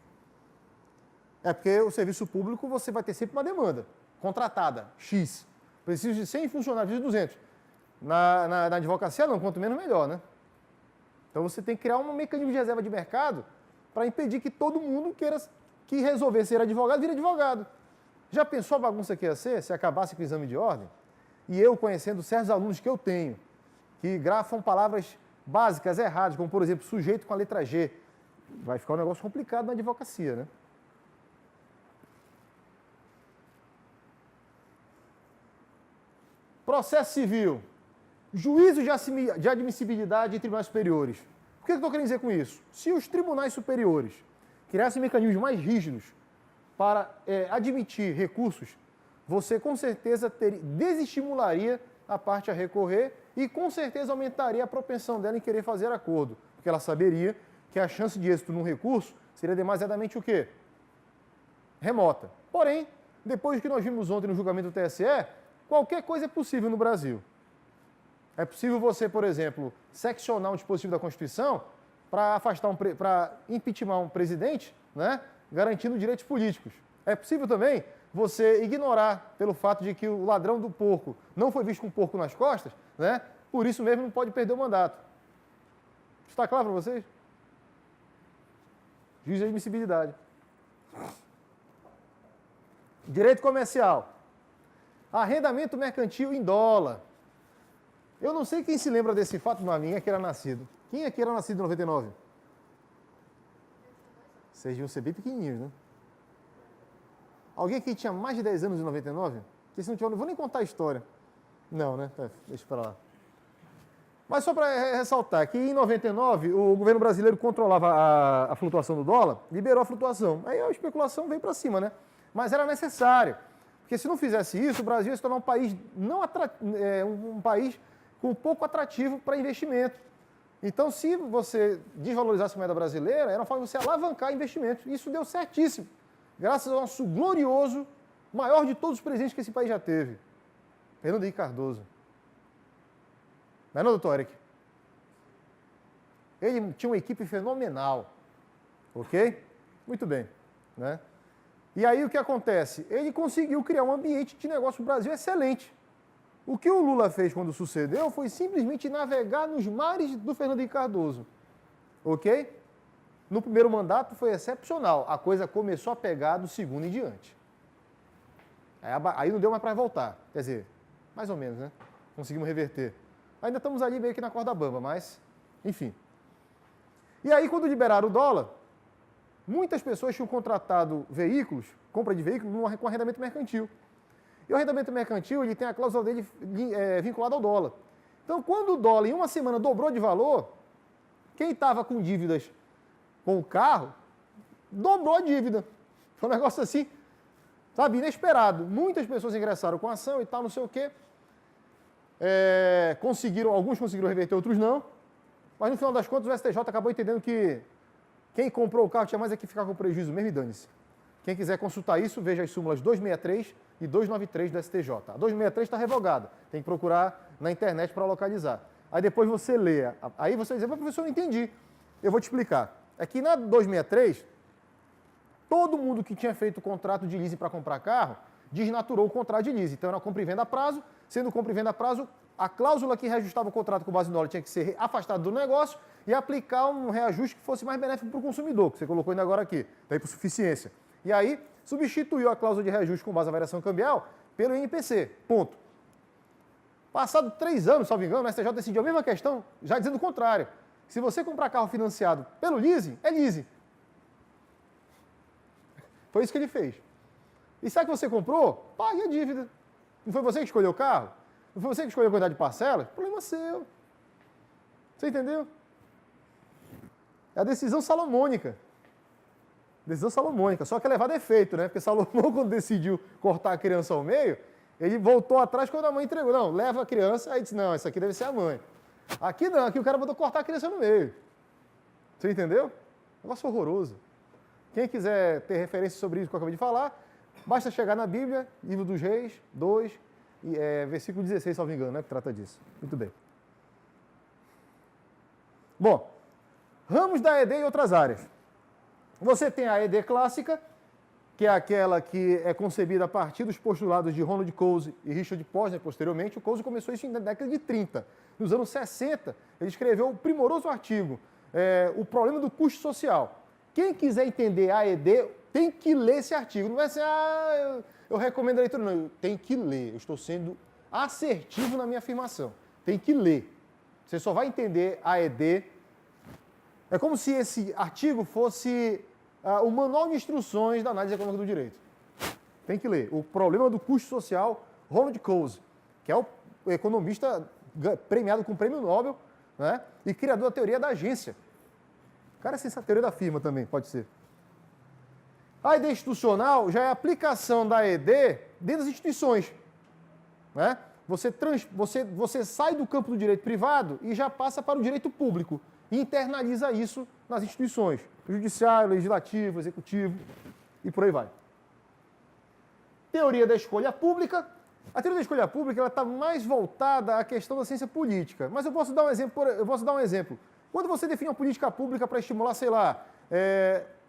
É porque o serviço público você vai ter sempre uma demanda contratada, X. Preciso de 100 funcionários, de 200. Na advocacia não, quanto menos melhor, né? Então você tem que criar um mecanismo de reserva de mercado para impedir que todo mundo que resolver ser advogado, vire advogado. Já pensou a bagunça que ia ser se acabasse com o exame de ordem? E eu, conhecendo certos alunos que eu tenho, que grafam palavras básicas erradas, como, por exemplo, sujeito com a letra G, vai ficar um negócio complicado na advocacia, né? Processo civil. Juízo de admissibilidade em tribunais superiores. O que eu estou querendo dizer com isso? Se os tribunais superiores criassem mecanismos mais rígidos para admitir recursos, você com certeza desestimularia a parte a recorrer e com certeza aumentaria a propensão dela em querer fazer acordo, porque ela saberia que a chance de êxito num recurso seria demasiadamente o quê? Remota. Porém, depois do que nós vimos ontem no julgamento do TSE, qualquer coisa é possível no Brasil. É possível você, por exemplo, seccionar um dispositivo da Constituição para impeachment um presidente, né, garantindo direitos políticos. É possível também você ignorar pelo fato de que o ladrão do porco não foi visto com um porco nas costas, né, por isso mesmo não pode perder o mandato. Está claro para vocês? Juiz de admissibilidade. Direito comercial. Arrendamento mercantil em dólar. Eu não sei quem se lembra desse fato, mas quem aqui era nascido. Quem aqui era nascido em 99? Vocês deviam ser bem pequenininhos, né? Alguém aqui tinha mais de 10 anos em 99? Porque se não tiver, eu não vou nem contar a história. Não, né? Deixa para lá. Mas só para ressaltar que em 99 o governo brasileiro controlava a flutuação do dólar, liberou a flutuação. Aí a especulação veio para cima, né? Mas era necessário. Porque se não fizesse isso, o Brasil ia se tornar um país, um país com pouco atrativo para investimento. Então, se você desvalorizasse a moeda brasileira, era uma forma de você alavancar investimentos. Isso deu certíssimo, graças ao nosso glorioso, maior de todos os presidentes que esse país já teve, Fernando Henrique Cardoso. Não é não, doutor Eric? Ele tinha uma equipe fenomenal, ok? Muito bem, né? E aí o que acontece? Ele conseguiu criar um ambiente de negócio no Brasil excelente. O que o Lula fez quando sucedeu foi simplesmente navegar nos mares do Fernando Henrique Cardoso. Ok? No primeiro mandato foi excepcional. A coisa começou a pegar do segundo em diante. Aí não deu mais para voltar. Quer dizer, mais ou menos, né? Conseguimos reverter. Ainda estamos ali meio que na corda bamba, mas, enfim. E aí, quando liberaram o dólar, muitas pessoas tinham contratado veículos, compra de veículos, com arrendamento mercantil. E o arrendamento mercantil, ele tem a cláusula dele vinculada ao dólar. Então, quando o dólar em uma semana dobrou de valor, quem estava com dívidas com o carro, dobrou a dívida. Foi um negócio assim, sabe, inesperado. Muitas pessoas ingressaram com ação e tal, não sei o quê. Alguns conseguiram reverter, outros não. Mas no final das contas, o STJ acabou entendendo que quem comprou o carro tinha mais é que ficar com prejuízo mesmo e dane-se. Quem quiser consultar isso, veja as súmulas 263 e 293 do STJ. A 263 está revogada, tem que procurar na internet para localizar. Aí depois você lê, aí você diz, mas professor, eu não entendi. Eu vou te explicar. Aqui na 263, todo mundo que tinha feito o contrato de leasing para comprar carro, desnaturou o contrato de leasing. Então era compra e venda a prazo, sendo compra e venda a prazo, a cláusula que reajustava o contrato com base em dólar tinha que ser afastada do negócio e aplicar um reajuste que fosse mais benéfico para o consumidor, que você colocou ainda agora aqui, daí por suficiência. E aí, substituiu a cláusula de reajuste com base na variação cambial pelo INPC, ponto. Passado 3 anos, salvo engano, o STJ decidiu a mesma questão, já dizendo o contrário. Se você comprar carro financiado pelo leasing, é leasing. Foi isso que ele fez. E sabe que você comprou? Pague a dívida. Não foi você que escolheu o carro? Não foi você que escolheu a quantidade de parcelas? Problema seu. Você entendeu? É a decisão salomônica. Decisão salomônica. Só que é levado a efeito, né? Porque Salomão, quando decidiu cortar a criança ao meio, ele voltou atrás quando a mãe entregou. Não, leva a criança. Aí disse, não, essa aqui deve ser a mãe. Aqui não, aqui o cara mandou cortar a criança no meio. Você entendeu? Negócio horroroso. Quem quiser ter referência sobre isso que eu acabei de falar, basta chegar na Bíblia, Livro dos Reis, 2, versículo 16, se não me engano, né, que trata disso. Muito bem. Bom, ramos da ED e outras áreas. Você tem a ED clássica, que é aquela que é concebida a partir dos postulados de Ronald Coase e Richard Posner posteriormente. O Coase começou isso na década de 30. Nos anos 60, ele escreveu um primoroso artigo, O Problema do Custo Social. Quem quiser entender a ED tem que ler esse artigo. Não vai ser, eu recomendo a leitura, não. Tem que ler. Eu estou sendo assertivo na minha afirmação. Tem que ler. Você só vai entender a ED. É como se esse artigo fosse o manual de instruções da análise econômica do direito. Tem que ler. O Problema do Custo Social, Ronald Coase, que é o economista premiado com o Prêmio Nobel, né, e criador da teoria da agência. O cara é sensacional, teoria da firma também, pode ser. A ED institucional já é a aplicação da ED dentro das instituições. Né? Você sai do campo do direito privado e já passa para o direito público. E internaliza isso nas instituições. Judiciário, legislativo, executivo e por aí vai. Teoria da escolha pública. A teoria da escolha pública está mais voltada à questão da ciência política. Mas eu posso dar um exemplo. Quando você define uma política pública para estimular, sei lá,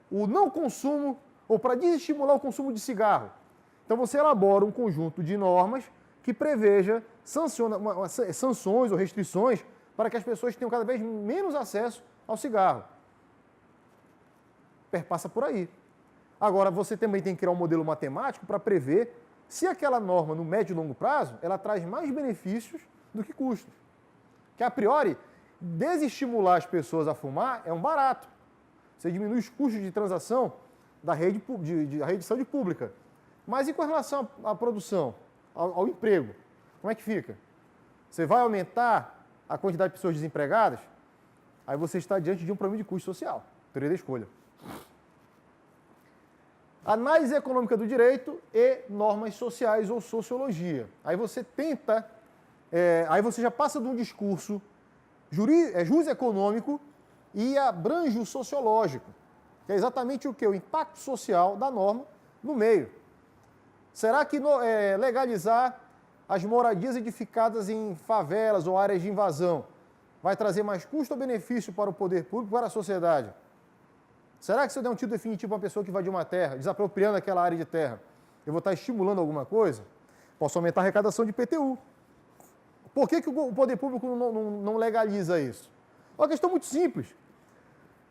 o não consumo ou para desestimular o consumo de cigarro. Então você elabora um conjunto de normas que preveja sanções ou restrições para que as pessoas tenham cada vez menos acesso ao cigarro. Perpassa por aí. Agora, você também tem que criar um modelo matemático para prever se aquela norma, no médio e longo prazo, ela traz mais benefícios do que custos. Que, a priori, desestimular as pessoas a fumar é um barato. Você diminui os custos de transação da rede de saúde pública. Mas e com relação à produção, ao emprego? Como é que fica? Você vai aumentar a quantidade de pessoas desempregadas? Aí você está diante de um problema de custo social. Teoria da escolha. Análise econômica do direito e normas sociais ou sociologia. Aí você tenta, aí você já passa de um discurso jus econômico e abrange o sociológico, que é exatamente o que? O impacto social da norma no meio. Será que legalizar as moradias edificadas em favelas ou áreas de invasão vai trazer mais custo ou benefício para o poder público, para a sociedade? Será que se eu der um título definitivo para uma pessoa que invadiu uma terra, desapropriando aquela área de terra, eu vou estar estimulando alguma coisa? Posso aumentar a arrecadação de IPTU. Por que o poder público não legaliza isso? É uma questão muito simples.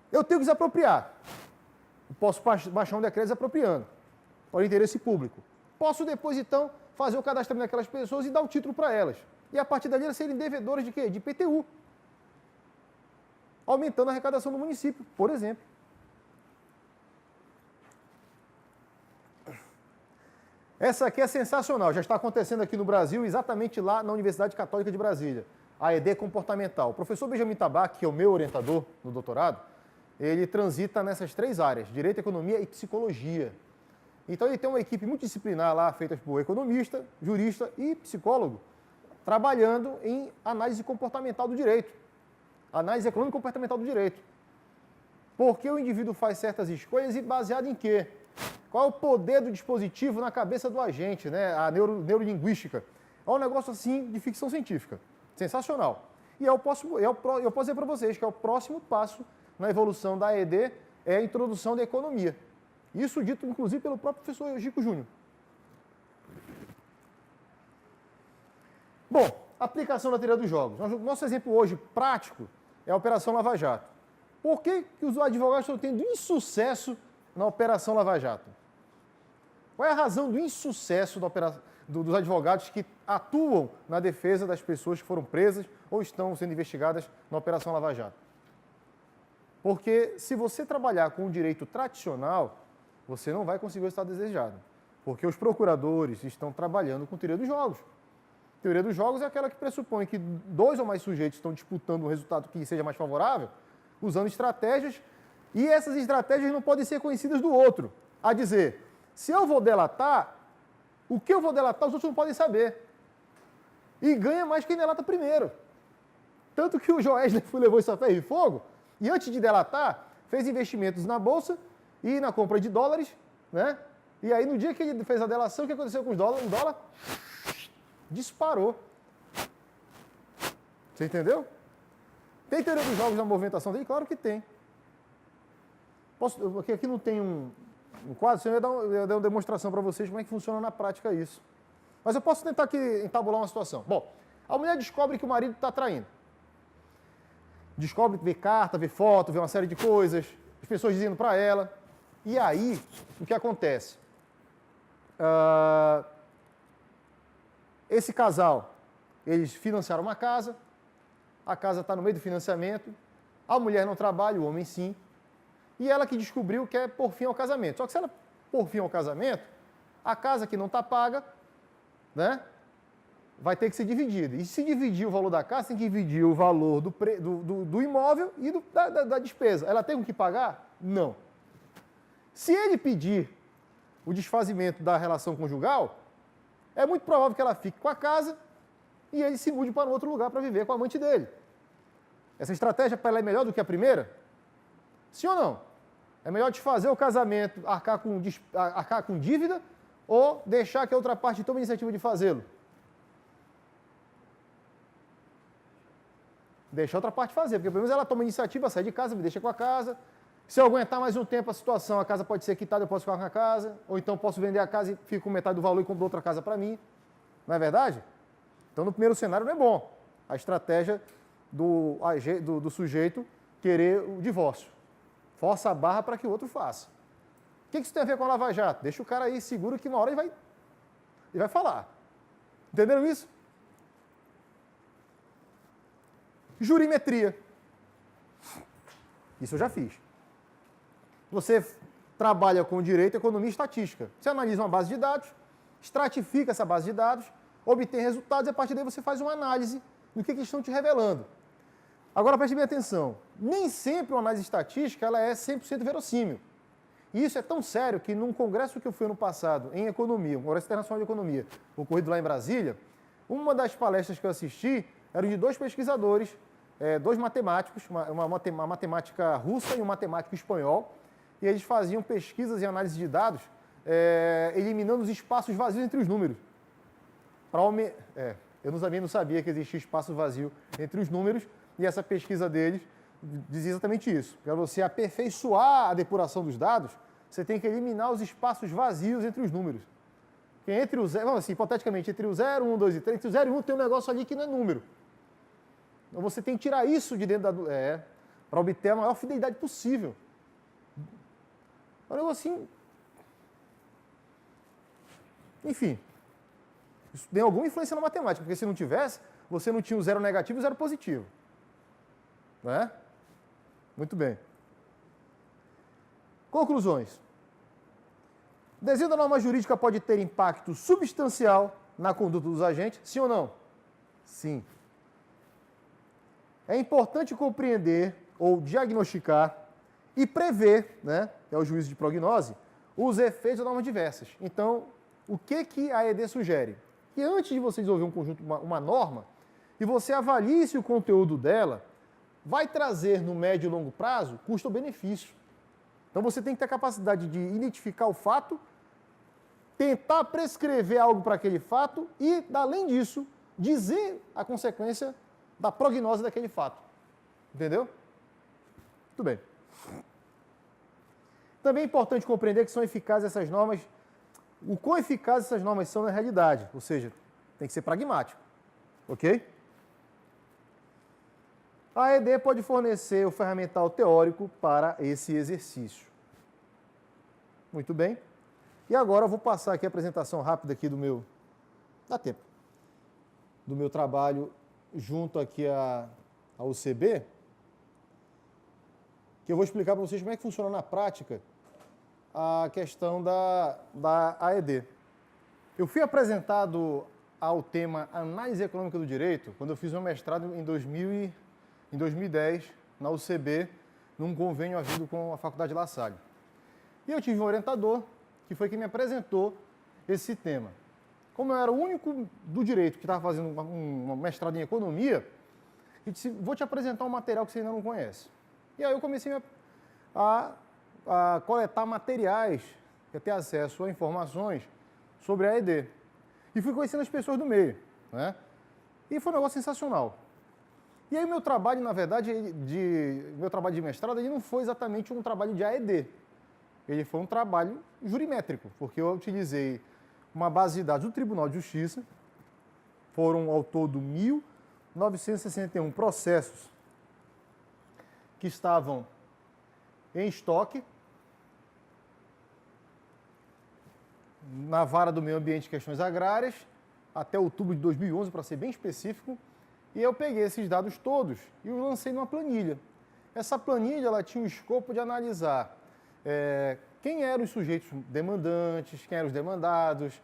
Eu tenho que desapropriar. Eu posso baixar um decreto desapropriando, para o interesse público. Posso depois, então, fazer o cadastramento daquelas pessoas e dar o título para elas. E a partir dali elas serem devedoras de quê? De IPTU. Aumentando a arrecadação do município, por exemplo. Essa aqui é sensacional, já está acontecendo aqui no Brasil, exatamente lá na Universidade Católica de Brasília, a ED comportamental. O professor Benjamin Tabac, que é o meu orientador no doutorado, ele transita nessas 3 áreas, direito, economia e psicologia. Então ele tem uma equipe multidisciplinar lá, feita por economista, jurista e psicólogo, trabalhando em análise comportamental do direito, análise econômica e comportamental do direito. Porque o indivíduo faz certas escolhas e baseado em quê? Qual é o poder do dispositivo na cabeça do agente, né? A neurolinguística. É um negócio assim de ficção científica. Sensacional. E eu posso dizer para vocês que é o próximo passo na evolução da AED é a introdução da economia. Isso dito, inclusive, pelo próprio professor Gico Júnior. Bom, aplicação da teoria dos jogos. Nosso exemplo hoje prático é a Operação Lava Jato. Por que os advogados estão tendo insucesso na Operação Lava Jato? Qual é a razão do insucesso dos advogados que atuam na defesa das pessoas que foram presas ou estão sendo investigadas na Operação Lava Jato? Porque se você trabalhar com o direito tradicional, você não vai conseguir o resultado desejado. Porque os procuradores estão trabalhando com teoria dos jogos. Teoria dos jogos é aquela que pressupõe que dois ou mais sujeitos estão disputando um resultado que seja mais favorável, usando estratégias, e essas estratégias não podem ser conhecidas do outro. A dizer, se eu vou delatar, o que eu vou delatar os outros não podem saber. E ganha mais quem delata primeiro. Tanto que o Joesley levou isso a ferro e fogo, e antes de delatar, fez investimentos na Bolsa e na compra de dólares, né? E aí, no dia que ele fez a delação, o que aconteceu com os dólares? O dólar disparou. Você entendeu? Tem teoria dos jogos na movimentação dele? Claro que tem. Aqui não tem um quadro, eu ia dar uma demonstração para vocês como é que funciona na prática isso. Mas eu posso tentar aqui entabular uma situação. Bom, a mulher descobre que o marido está traindo. Descobre, vê carta, vê foto, vê uma série de coisas, as pessoas dizendo para ela. E aí, o que acontece? Esse casal, eles financiaram uma casa, a casa está no meio do financiamento, a mulher não trabalha, o homem sim, e ela que descobriu que é por fim ao casamento. Só que se ela por fim ao casamento, a casa que não está paga, né, vai ter que ser dividida. E se dividir o valor da casa, tem que dividir o valor do imóvel e da despesa. Ela tem com que pagar? Não. Se ele pedir o desfazimento da relação conjugal, é muito provável que ela fique com a casa e ele se mude para um outro lugar para viver com a amante dele. Essa estratégia para ela é melhor do que a primeira? Sim ou não? É melhor desfazer o casamento, arcar com dívida ou deixar que a outra parte tome a iniciativa de fazê-lo? Deixa a outra parte fazer, porque pelo menos ela toma a iniciativa, sai de casa, me deixa com a casa. Se eu aguentar mais um tempo a situação, a casa pode ser quitada, eu posso ficar com a casa, ou então posso vender a casa e fico com metade do valor e compro outra casa para mim. Não é verdade? Então, no primeiro cenário não é bom. A estratégia do sujeito querer o divórcio. Força a barra para que o outro faça. O que isso tem a ver com a Lava Jato? Deixa o cara aí seguro que uma hora ele vai falar. Entenderam isso? Jurimetria. Isso eu já fiz. Você trabalha com direito, economia e estatística. Você analisa uma base de dados, estratifica essa base de dados, obtém resultados e a partir daí você faz uma análise do que eles estão te revelando. Agora preste bem atenção, nem sempre uma análise estatística ela é 100% verossímil. E isso é tão sério que num congresso que eu fui ano passado em economia, um congresso internacional de economia, ocorrido lá em Brasília, uma das palestras que eu assisti eram de dois pesquisadores, dois matemáticos, uma matemática russa e um matemático espanhol, e eles faziam pesquisas e análise de dados, eliminando os espaços vazios entre os números. Eu não sabia que existia espaço vazio entre os números, e essa pesquisa deles dizia exatamente isso. Para você aperfeiçoar a depuração dos dados, você tem que eliminar os espaços vazios entre os números. Porque entre o 0, vamos assim, hipoteticamente, entre o 0, 1, 2 e 3, entre o 0 e 1 tem um negócio ali que não é número. Então você tem que tirar isso de dentro para obter a maior fidelidade possível. É um negócio assim. Enfim. Isso tem alguma influência na matemática, porque se não tivesse, você não tinha o zero negativo e o zero positivo. Não é? Muito bem. Conclusões. O desenho da norma jurídica pode ter impacto substancial na conduta dos agentes, sim ou não? Sim. É importante compreender ou diagnosticar e prever, né, é o juízo de prognose, os efeitos de normas diversas. Então, o que a AED sugere? Que antes de você desenvolver um conjunto, uma norma, e você avalie se o conteúdo dela vai trazer no médio e longo prazo custo ou benefício. Então você tem que ter a capacidade de identificar o fato, tentar prescrever algo para aquele fato e, além disso, dizer a consequência da prognose daquele fato. Entendeu? Muito bem. Também é importante compreender que são eficazes essas normas, o quão eficazes essas normas são na realidade, ou seja, tem que ser pragmático, ok? A AED pode fornecer o ferramental teórico para esse exercício. Muito bem. E agora eu vou passar aqui a apresentação rápida aqui do meu, dá tempo, do meu trabalho junto aqui à UCB, que eu vou explicar para vocês como é que funciona na prática a questão da AED. Eu fui apresentado ao tema Análise Econômica do Direito quando eu fiz meu mestrado em 2010, na UCB, num convênio havido com a Faculdade La Salle. E eu tive um orientador, que foi quem me apresentou esse tema. Como eu era o único do direito que estava fazendo um mestrado em economia, eu disse, vou te apresentar um material que você ainda não conhece. E aí eu comecei a coletar materiais, a ter acesso a informações sobre a AED. E fui conhecendo as pessoas do meio, né? E foi um negócio sensacional. E aí o meu trabalho, na verdade, meu trabalho de mestrado, ele não foi exatamente um trabalho de AED. Ele foi um trabalho jurimétrico, porque eu utilizei uma base de dados do Tribunal de Justiça, foram ao todo 1.961 processos que estavam em estoque na Vara do Meio Ambiente e Questões Agrárias, até outubro de 2011, para ser bem específico, e eu peguei esses dados todos e os lancei numa planilha. Essa planilha ela tinha o escopo de analisar quem eram os sujeitos demandantes, quem eram os demandados,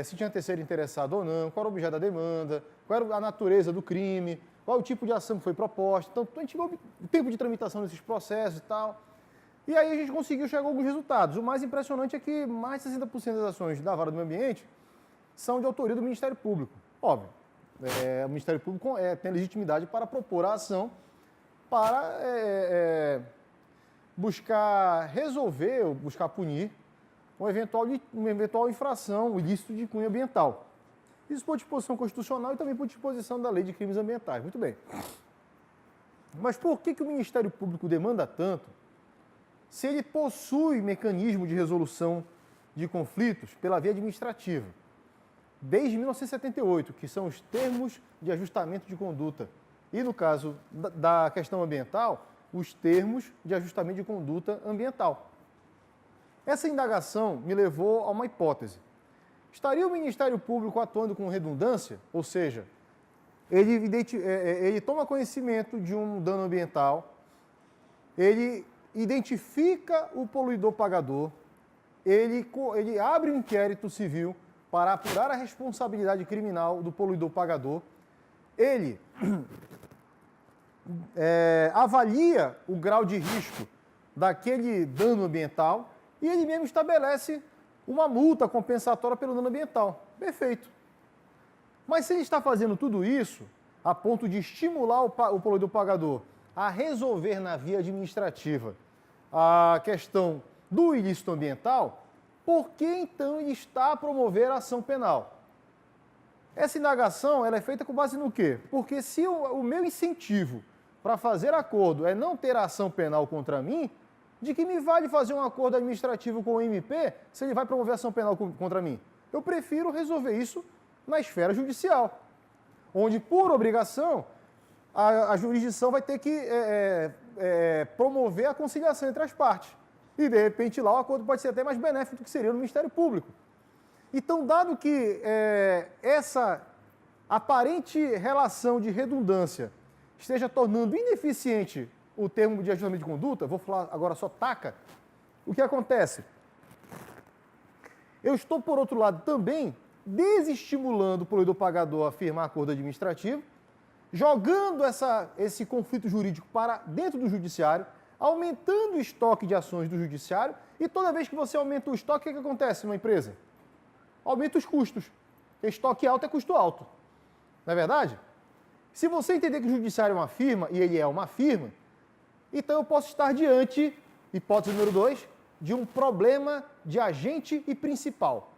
se tinha terceiro interessado ou não, qual era o objeto da demanda, qual era a natureza do crime, qual o tipo de ação que foi proposta. Então, a gente viu o tempo de tramitação desses processos e tal. E aí a gente conseguiu chegar a alguns resultados. O mais impressionante é que mais de 60% das ações da Vara do Meio Ambiente são de autoria do Ministério Público. Óbvio, o Ministério Público tem legitimidade para propor a ação para buscar resolver ou buscar punir uma eventual infração, um ilícito de cunho ambiental. Isso por disposição constitucional e também por disposição da Lei de Crimes Ambientais. Muito bem. Mas por que o Ministério Público demanda tanto se ele possui mecanismo de resolução de conflitos pela via administrativa? Desde 1978, que são os termos de ajustamento de conduta. E no caso da questão ambiental, os termos de ajustamento de conduta ambiental. Essa indagação me levou a uma hipótese. Estaria o Ministério Público atuando com redundância? Ou seja, ele toma conhecimento de um dano ambiental, ele identifica o poluidor pagador, ele abre um inquérito civil para apurar a responsabilidade criminal do poluidor pagador, ele avalia o grau de risco daquele dano ambiental e ele mesmo estabelece uma multa compensatória pelo dano ambiental. Perfeito. Mas se ele está fazendo tudo isso a ponto de estimular o poluidor pagador a resolver na via administrativa a questão do ilícito ambiental, por que então ele está a promover a ação penal? Essa indagação ela é feita com base no quê? Porque se o meu incentivo para fazer acordo é não ter ação penal contra mim, de que me vale fazer um acordo administrativo com o MP se ele vai promover ação penal contra mim? Eu prefiro resolver isso na esfera judicial, onde, por obrigação, a jurisdição vai ter que promover a conciliação entre as partes. E, de repente, lá o acordo pode ser até mais benéfico do que seria no Ministério Público. Então, dado que essa aparente relação de redundância esteja tornando ineficiente o termo de ajustamento de conduta, vou falar agora só taca, o que acontece? Eu estou, por outro lado, também desestimulando o poluidor pagador a firmar acordo administrativo, jogando esse conflito jurídico para dentro do judiciário, aumentando o estoque de ações do judiciário, e toda vez que você aumenta o estoque, o que acontece numa empresa? Aumenta os custos. Estoque alto é custo alto. Não é verdade? Se você entender que o judiciário é uma firma, e ele é uma firma, então eu posso estar diante hipótese número 2, de um problema de agente e principal.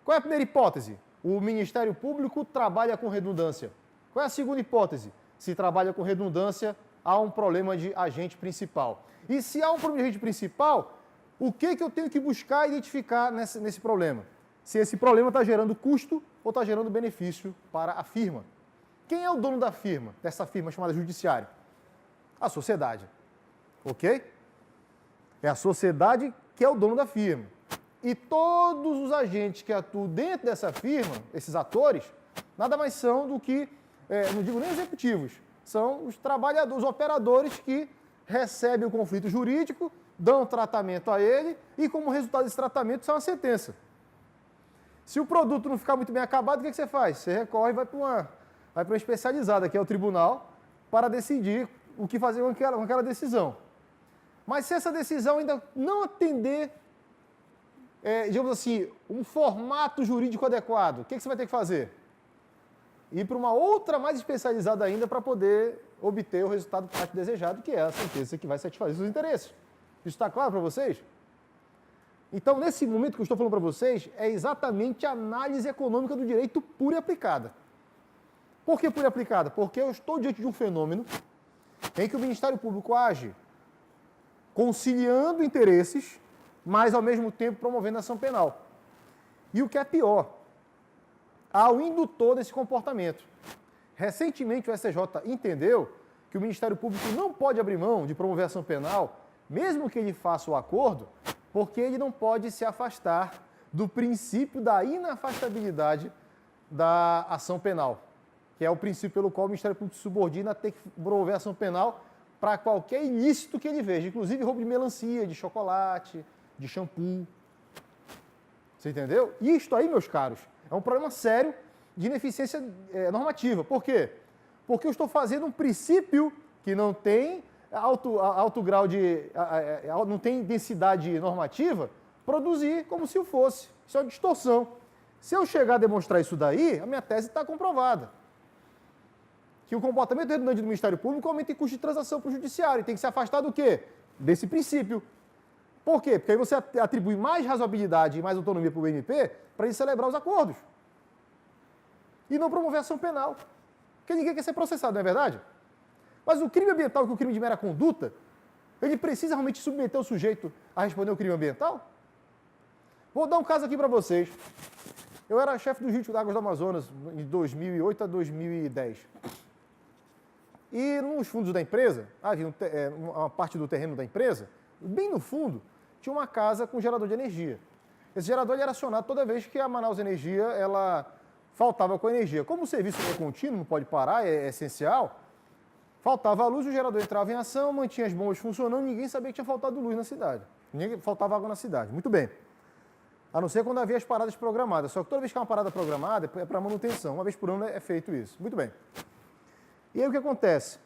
Qual é a primeira hipótese? O Ministério Público trabalha com redundância. Qual é a segunda hipótese? Se trabalha com redundância, há um problema de agente principal. E se há um problema de agente principal, o que eu tenho que buscar identificar nesse problema? Se esse problema está gerando custo ou está gerando benefício para a firma. Quem é o dono da firma, dessa firma chamada judiciária? A sociedade. Ok? É a sociedade que é o dono da firma. E todos os agentes que atuam dentro dessa firma, esses atores, nada mais são do que, não digo nem executivos, são os trabalhadores, os operadores que recebem o conflito jurídico, dão tratamento a ele e, como resultado desse tratamento, sai uma sentença. Se o produto não ficar muito bem acabado, o que você faz? Você recorre e vai para uma especializada, que é o tribunal, para decidir o que fazer com aquela decisão. Mas se essa decisão ainda não atender, digamos assim, um formato jurídico adequado, o que você vai ter que fazer? Ir para uma outra mais especializada ainda para poder obter o resultado prático desejado, que é a sentença que vai satisfazer seus interesses. Isso está claro para vocês? Então, nesse momento que eu estou falando para vocês, é exatamente a análise econômica do direito pura e aplicada. Por que pura e aplicada? Porque eu estou diante de um fenômeno em que o Ministério Público age conciliando interesses, mas ao mesmo tempo promovendo ação penal. E o que é pior, há o indutor desse comportamento. Recentemente o STJ entendeu que o Ministério Público não pode abrir mão de promover ação penal, mesmo que ele faça o acordo, porque ele não pode se afastar do princípio da inafastabilidade da ação penal, que é o princípio pelo qual o Ministério Público se subordina a ter que promover ação penal para qualquer ilícito que ele veja, inclusive roubo de melancia, de chocolate, de shampoo. Você entendeu? Isto aí, meus caros, é um problema sério de ineficiência normativa. Por quê? Porque eu estou fazendo um princípio que não tem alto grau de... não tem densidade normativa, produzir como se o fosse. Isso é uma distorção. Se eu chegar a demonstrar isso daí, a minha tese está comprovada. Que o comportamento redundante do Ministério Público aumenta em custo de transação para o Judiciário. E tem que se afastar do quê? Desse princípio. Por quê? Porque aí você atribui mais razoabilidade e mais autonomia para o MP para ele celebrar os acordos. E não promover ação penal. Porque ninguém quer ser processado, não é verdade? Mas o crime ambiental, que é o crime de mera conduta, ele precisa realmente submeter o sujeito a responder o crime ambiental? Vou dar um caso aqui para vocês. Eu era chefe do Jurídico de Águas do Amazonas de 2008 a 2010. E nos fundos da empresa, havia uma parte do terreno da empresa, bem no fundo, tinha uma casa com gerador de energia. Esse gerador era acionado toda vez que a Manaus Energia ela faltava com a energia. Como o serviço é contínuo, não pode parar, é essencial, faltava a luz, o gerador entrava em ação, mantinha as bombas funcionando, ninguém sabia que tinha faltado luz na cidade. Faltava água na cidade. Muito bem. A não ser quando havia as paradas programadas. Só que toda vez que há uma parada programada é para manutenção. Uma vez por ano é feito isso. Muito bem. E aí o que acontece?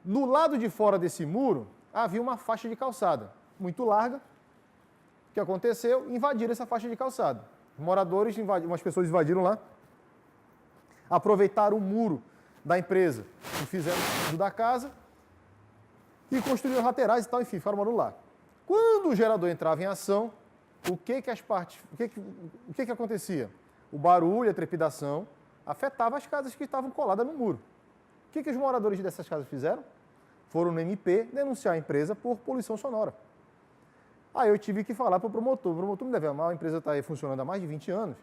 No lado de fora desse muro, havia uma faixa de calçada muito larga. O que aconteceu? Invadiram essa faixa de calçada. Os moradores, umas pessoas invadiram lá, aproveitaram o muro da empresa que fizeram no fundo da casa e construíram laterais e tal, enfim, ficaram morando lá. Quando o gerador entrava em ação, o que acontecia? O barulho, a trepidação, afetava as casas que estavam coladas no muro. O que os moradores dessas casas fizeram? Foram no MP denunciar a empresa por poluição sonora. Aí eu tive que falar para o promotor me deve amar, a empresa está aí funcionando há mais de 20 anos,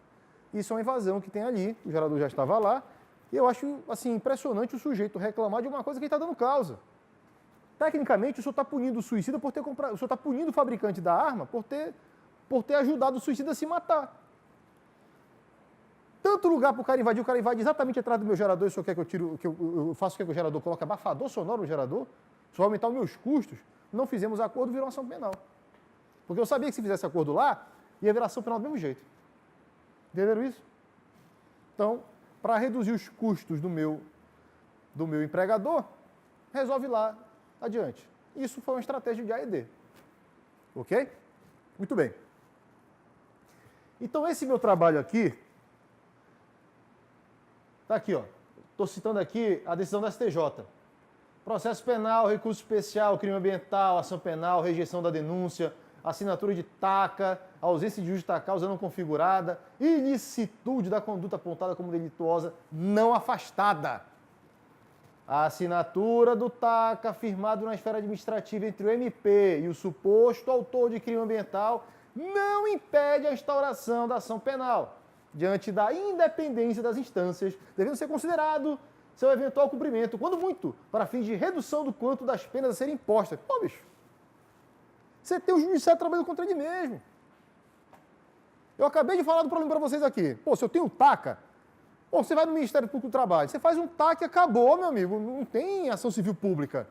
isso é uma invasão que tem ali, o gerador já estava lá, e eu acho assim, impressionante o sujeito reclamar de uma coisa que ele está dando causa. Tecnicamente, o senhor está punindo o suicida por ter comprado, o senhor está punindo o fabricante da arma por ter ajudado o suicida a se matar. Tanto lugar para o cara invade exatamente atrás do meu gerador, e o senhor quer que eu tiro, que eu faça o que o gerador coloque abafador sonoro no gerador, só vai aumentar os meus custos, não fizemos acordo, virou ação penal. Porque eu sabia que se fizesse acordo lá, ia virar ação penal do mesmo jeito. Entenderam isso? Então, para reduzir os custos do meu empregador, resolve lá adiante. Isso foi uma estratégia de A&D. Ok? Muito bem. Então, esse meu trabalho aqui, está aqui, ó. Estou citando aqui a decisão da STJ. Processo penal, recurso especial, crime ambiental, ação penal, rejeição da denúncia, assinatura de taca, ausência de justa causa não configurada, ilicitude da conduta apontada como delituosa não afastada. A assinatura do taca firmado na esfera administrativa entre o MP e o suposto autor de crime ambiental não impede a instauração da ação penal, diante da independência das instâncias, devendo ser considerado seu eventual cumprimento, quando muito, para fins de redução do quanto das penas a serem impostas. Pô, bicho, você tem o judiciário trabalhando contra ele mesmo. Eu acabei de falar do problema para vocês aqui. Pô, se eu tenho taca, pô, você vai no Ministério Público do Trabalho, você faz um taca e acabou, meu amigo, não tem ação civil pública.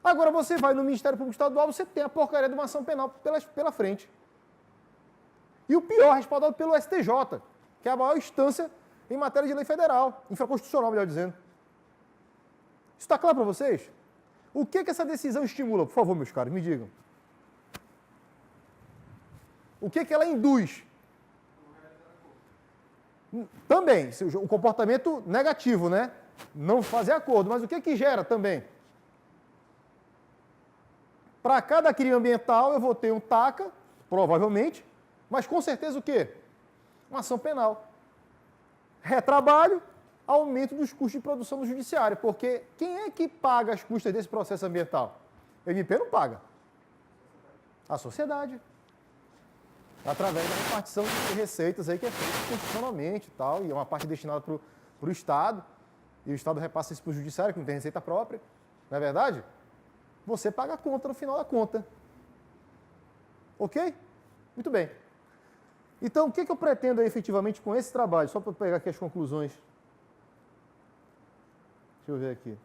Agora você vai no Ministério Público Estadual, você tem a porcaria de uma ação penal pela frente. E o pior, respaldado pelo STJ, que é a maior instância em matéria de lei federal, infraconstitucional, melhor dizendo. Isso está claro para vocês? O que essa decisão estimula? Por favor, meus caros, me digam. O que ela induz? Também, o comportamento negativo, né? Não fazer acordo. Mas o que gera também? Para cada crime ambiental eu vou ter um taca, provavelmente, mas com certeza o quê? Uma ação penal. Retrabalho, aumento dos custos de produção do judiciário, porque quem é que paga as custas desse processo ambiental? O MP não paga. A sociedade. Através da repartição de receitas aí que é feita constitucionalmente e tal, e é uma parte destinada para o Estado, e o Estado repassa isso para o judiciário, que não tem receita própria, não é verdade? Você paga a conta no final da conta. Ok? Muito bem. Então, o que eu pretendo aí, efetivamente com esse trabalho? Só para pegar aqui as conclusões. Deixa eu ver aqui.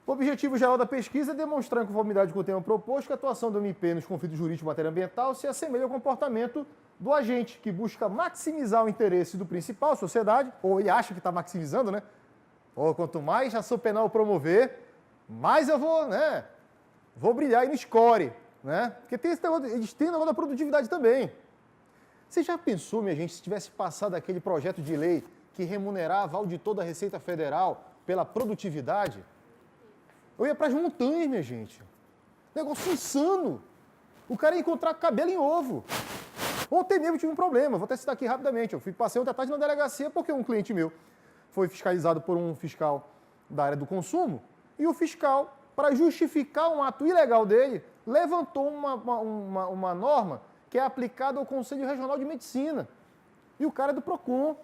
O objetivo geral da pesquisa é demonstrar em conformidade com o tema proposto que a atuação do MP nos conflitos jurídicos em matéria ambiental se assemelha ao comportamento do agente, que busca maximizar o interesse do principal, a sociedade, ou ele acha que está maximizando, né? Ou quanto mais ação penal eu promover, mais eu vou, né? Vou brilhar aí no score, né? Porque tem esse negócio, eles têm o negócio da produtividade também. Você já pensou, minha gente, se tivesse passado aquele projeto de lei que remunerava o auditor da Receita Federal pela produtividade? Eu ia para as montanhas, minha gente. Negócio insano. O cara ia encontrar cabelo em ovo. Ontem mesmo tive um problema, vou até citar aqui rapidamente. Eu passei ontem à tarde na delegacia porque um cliente meu foi fiscalizado por um fiscal da área do consumo e o fiscal, para justificar um ato ilegal dele, levantou uma norma que é aplicada ao Conselho Regional de Medicina. E o cara é do PROCON.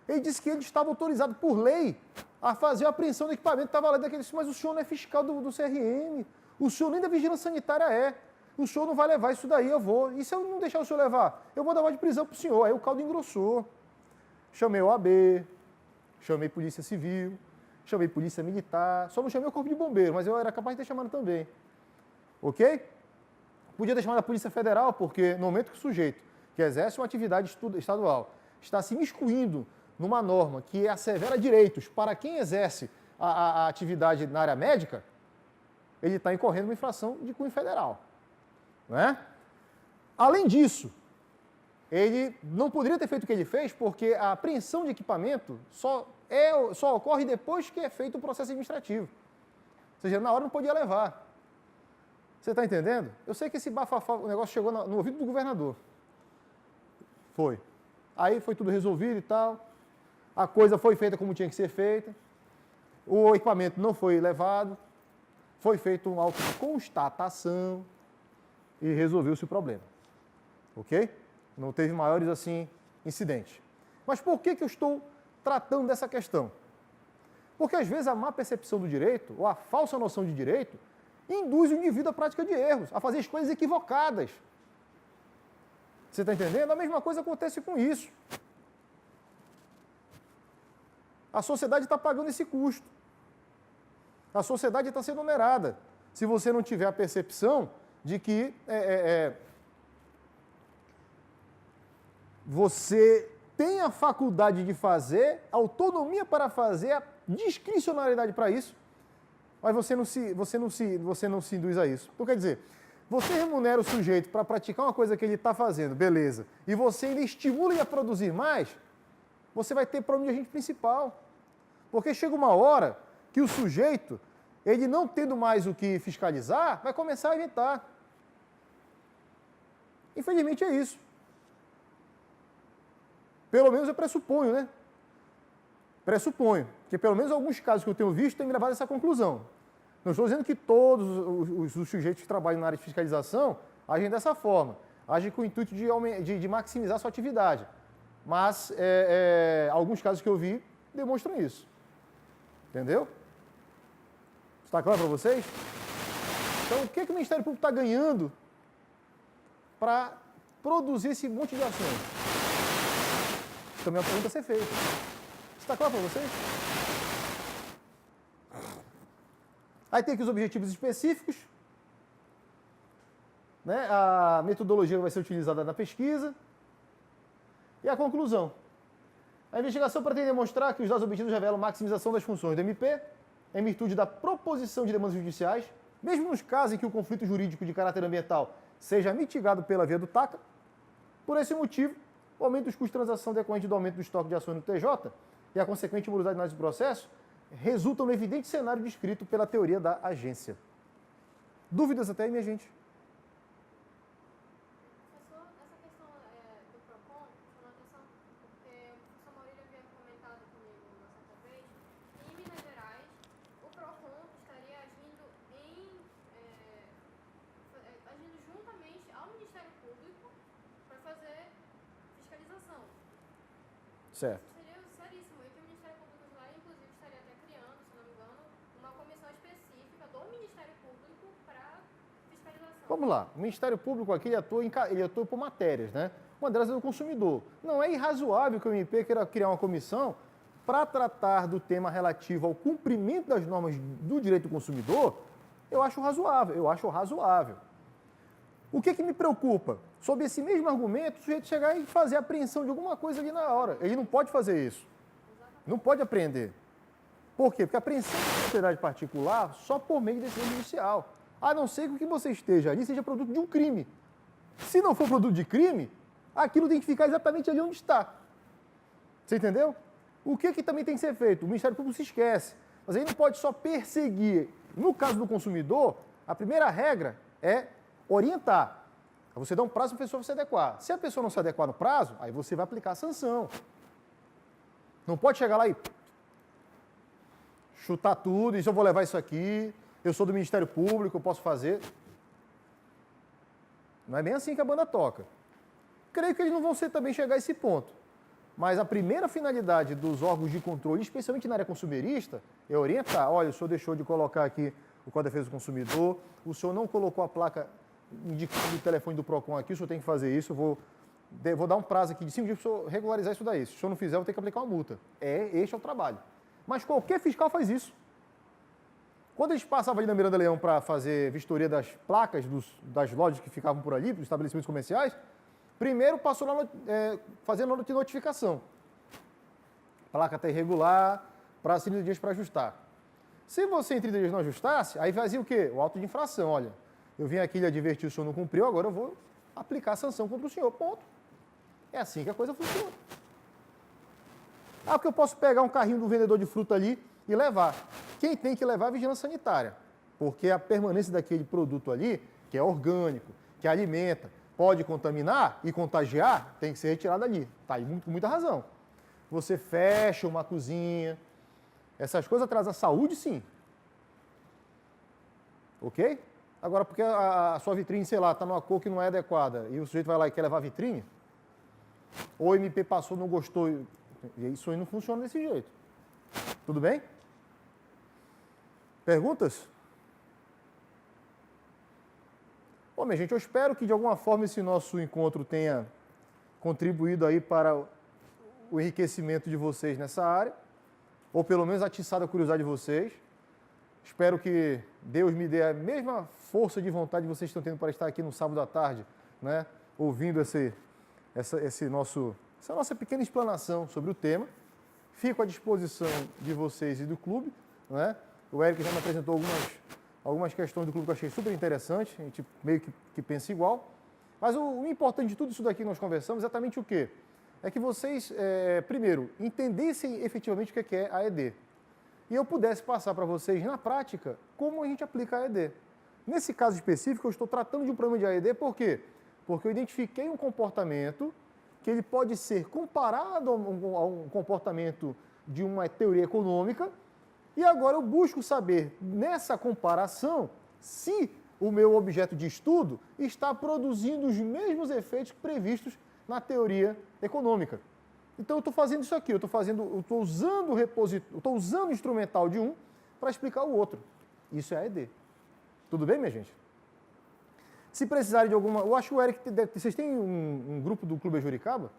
Ele disse que ele estava autorizado por lei a fazer a apreensão do equipamento que estava lá daquele, mas o senhor não é fiscal do CRM, o senhor nem da Vigilância Sanitária é. O senhor não vai levar isso daí, eu vou. E se eu não deixar o senhor levar? Eu vou dar voz de prisão para o senhor. Aí o caldo engrossou. Chamei o OAB, chamei Polícia Civil, chamei Polícia Militar, só não chamei o Corpo de Bombeiro, mas eu era capaz de ter chamado também. Ok? Podia ter chamado a Polícia Federal, porque no momento que o sujeito que exerce uma atividade estadual está se miscuindo numa norma que assevera direitos para quem exerce a atividade na área médica, ele está incorrendo uma infração de cunho federal. Não é? Além disso, ele não poderia ter feito o que ele fez, porque a apreensão de equipamento só ocorre depois que é feito o processo administrativo. Ou seja, na hora não podia levar. Você está entendendo? Eu sei que esse bafafá, o negócio chegou no ouvido do governador. Foi. Aí foi tudo resolvido e tal. A coisa foi feita como tinha que ser feita. O equipamento não foi levado. Foi feito um auto de constatação. E resolveu-se o problema. Ok? Não teve maiores, assim, incidentes. Mas por que eu estou tratando dessa questão? Porque, às vezes, a má percepção do direito, ou a falsa noção de direito, induz o indivíduo à prática de erros, a fazer escolhas equivocadas. Você está entendendo? A mesma coisa acontece com isso. A sociedade está pagando esse custo. A sociedade está sendo onerada. Se você não tiver a percepção de que você tem a faculdade de fazer, autonomia para fazer, a discricionalidade para isso, mas você não se induz a isso. Então, quer dizer, você remunera o sujeito para praticar uma coisa que ele está fazendo, beleza, e você ainda estimula ele a produzir mais, você vai ter problema de agente principal. Porque chega uma hora que o sujeito, ele não tendo mais o que fiscalizar, vai começar a inventar. Infelizmente é isso. Pelo menos eu pressuponho, né? Pressuponho. Porque pelo menos alguns casos que eu tenho visto têm me levado a essa conclusão. Não estou dizendo que todos os sujeitos que trabalham na área de fiscalização agem dessa forma. Agem com o intuito de maximizar a sua atividade. Mas alguns casos que eu vi demonstram isso. Entendeu? Está claro para vocês? Então, o que o Ministério Público está ganhando para produzir esse monte de ações? Também é uma pergunta a ser feita. Está claro para vocês? Aí tem aqui os objetivos específicos. Né? A metodologia vai ser utilizada na pesquisa. E a conclusão. A investigação pretende demonstrar que os dados obtidos revelam maximização das funções do MP, em virtude da proposição de demandas judiciais, mesmo nos casos em que o conflito jurídico de caráter ambiental seja mitigado pela via do TACA. Por esse motivo, o aumento dos custos de transação decorrente do aumento do estoque de ações no TJ e a consequente morosidade de análise do processo resultam no evidente cenário descrito pela teoria da agência. Dúvidas até aí, minha gente? Certo. Seria seríssimo. E que o Ministério Público de lá, inclusive, estaria até criando, se não me engano, uma comissão específica do Ministério Público para fiscalização. Vamos lá. O Ministério Público aqui ele atua por matérias, né? Uma delas é do consumidor. Não é irrazoável que o MP queira criar uma comissão para tratar do tema relativo ao cumprimento das normas do direito do consumidor. Eu acho razoável. O que me preocupa? Sob esse mesmo argumento, o sujeito chegar e fazer apreensão de alguma coisa ali na hora. Ele não pode fazer isso. Não pode apreender. Por quê? Porque a apreensão de propriedade particular só por meio de decisão judicial. A não ser que o que você esteja ali seja produto de um crime. Se não for produto de crime, aquilo tem que ficar exatamente ali onde está. Você entendeu? O que também tem que ser feito? O Ministério Público se esquece. Mas aí não pode só perseguir. No caso do consumidor, a primeira regra é orientar. Você dá um prazo para a pessoa se adequar. Se a pessoa não se adequar no prazo, aí você vai aplicar a sanção. Não pode chegar lá e chutar tudo, e se eu vou levar isso aqui, eu sou do Ministério Público, eu posso fazer. Não é bem assim que a banda toca. Creio que eles não vão também chegar a esse ponto. Mas a primeira finalidade dos órgãos de controle, especialmente na área consumerista, é orientar. Olha, o senhor deixou de colocar aqui o Código de Defesa do Consumidor, o senhor não colocou a placa indicando o telefone do PROCON aqui, o senhor tem que fazer isso, eu vou dar um prazo aqui de 5 dias para o senhor regularizar isso daí. Se o senhor não fizer, eu vou ter que aplicar uma multa. Este é o trabalho. Mas qualquer fiscal faz isso. Quando eles passavam ali na Miranda Leão para fazer vistoria das placas das lojas que ficavam por ali, dos estabelecimentos comerciais, primeiro passou lá fazendo notificação. A placa está irregular, prazo de 30 dias para ajustar. Se você em 30 dias não ajustasse, aí fazia o quê? O auto de infração, olha. Eu vim aqui lhe advertir, o senhor não cumpriu, agora eu vou aplicar a sanção contra o senhor, ponto. É assim que a coisa funciona. Ah, porque eu posso pegar um carrinho do vendedor de fruta ali e levar. Quem tem que levar é a vigilância sanitária, porque a permanência daquele produto ali, que é orgânico, que alimenta, pode contaminar e contagiar, tem que ser retirado ali. Tá aí com muita razão. Você fecha uma cozinha, essas coisas atrasam a saúde, sim. Ok? Agora, porque a sua vitrine, sei lá, está numa cor que não é adequada e o sujeito vai lá e quer levar a vitrine, ou o MP passou, não gostou, e isso aí não funciona desse jeito. Tudo bem? Perguntas? Bom, minha gente, eu espero que de alguma forma esse nosso encontro tenha contribuído aí para o enriquecimento de vocês nessa área, ou pelo menos atiçado a curiosidade de vocês. Espero que Deus me dê a mesma força de vontade que vocês estão tendo para estar aqui no sábado à tarde, né, ouvindo essa nossa pequena explanação sobre o tema. Fico à disposição de vocês e do clube, né? O Érico já me apresentou algumas questões do clube que eu achei super interessante, a gente meio que pensa igual. Mas o importante de tudo isso daqui que nós conversamos é exatamente o quê? é que vocês, primeiro, entendessem efetivamente o que é AED. E eu pudesse passar para vocês, na prática, como a gente aplica a AED. Nesse caso específico, eu estou tratando de um problema de AED, por quê? Porque eu identifiquei um comportamento que ele pode ser comparado a um comportamento de uma teoria econômica, e agora eu busco saber, nessa comparação, se o meu objeto de estudo está produzindo os mesmos efeitos previstos na teoria econômica. Então eu estou fazendo isso aqui, eu estou usando o instrumental de um para explicar o outro. Isso é AED. Tudo bem, minha gente? Se precisarem de alguma... Eu acho que o Eric... Vocês têm um grupo do Clube Juricaba?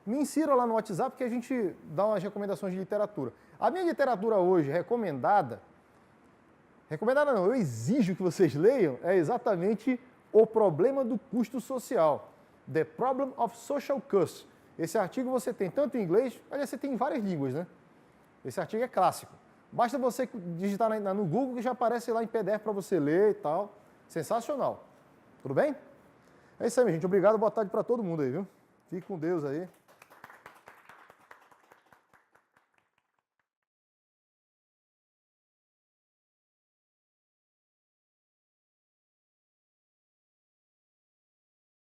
Me insira lá no WhatsApp que a gente dá umas recomendações de literatura. A minha literatura hoje recomendada... Recomendada não, eu exijo que vocês leiam, é exatamente O Problema do Custo Social. The Problem of Social Cost. Esse artigo você tem tanto em inglês, aliás, você tem em várias línguas, né? Esse artigo é clássico. Basta você digitar no Google que já aparece lá em PDF para você ler e tal. Sensacional. Tudo bem? É isso aí, minha gente. Obrigado, boa tarde para todo mundo aí, viu? Fique com Deus aí.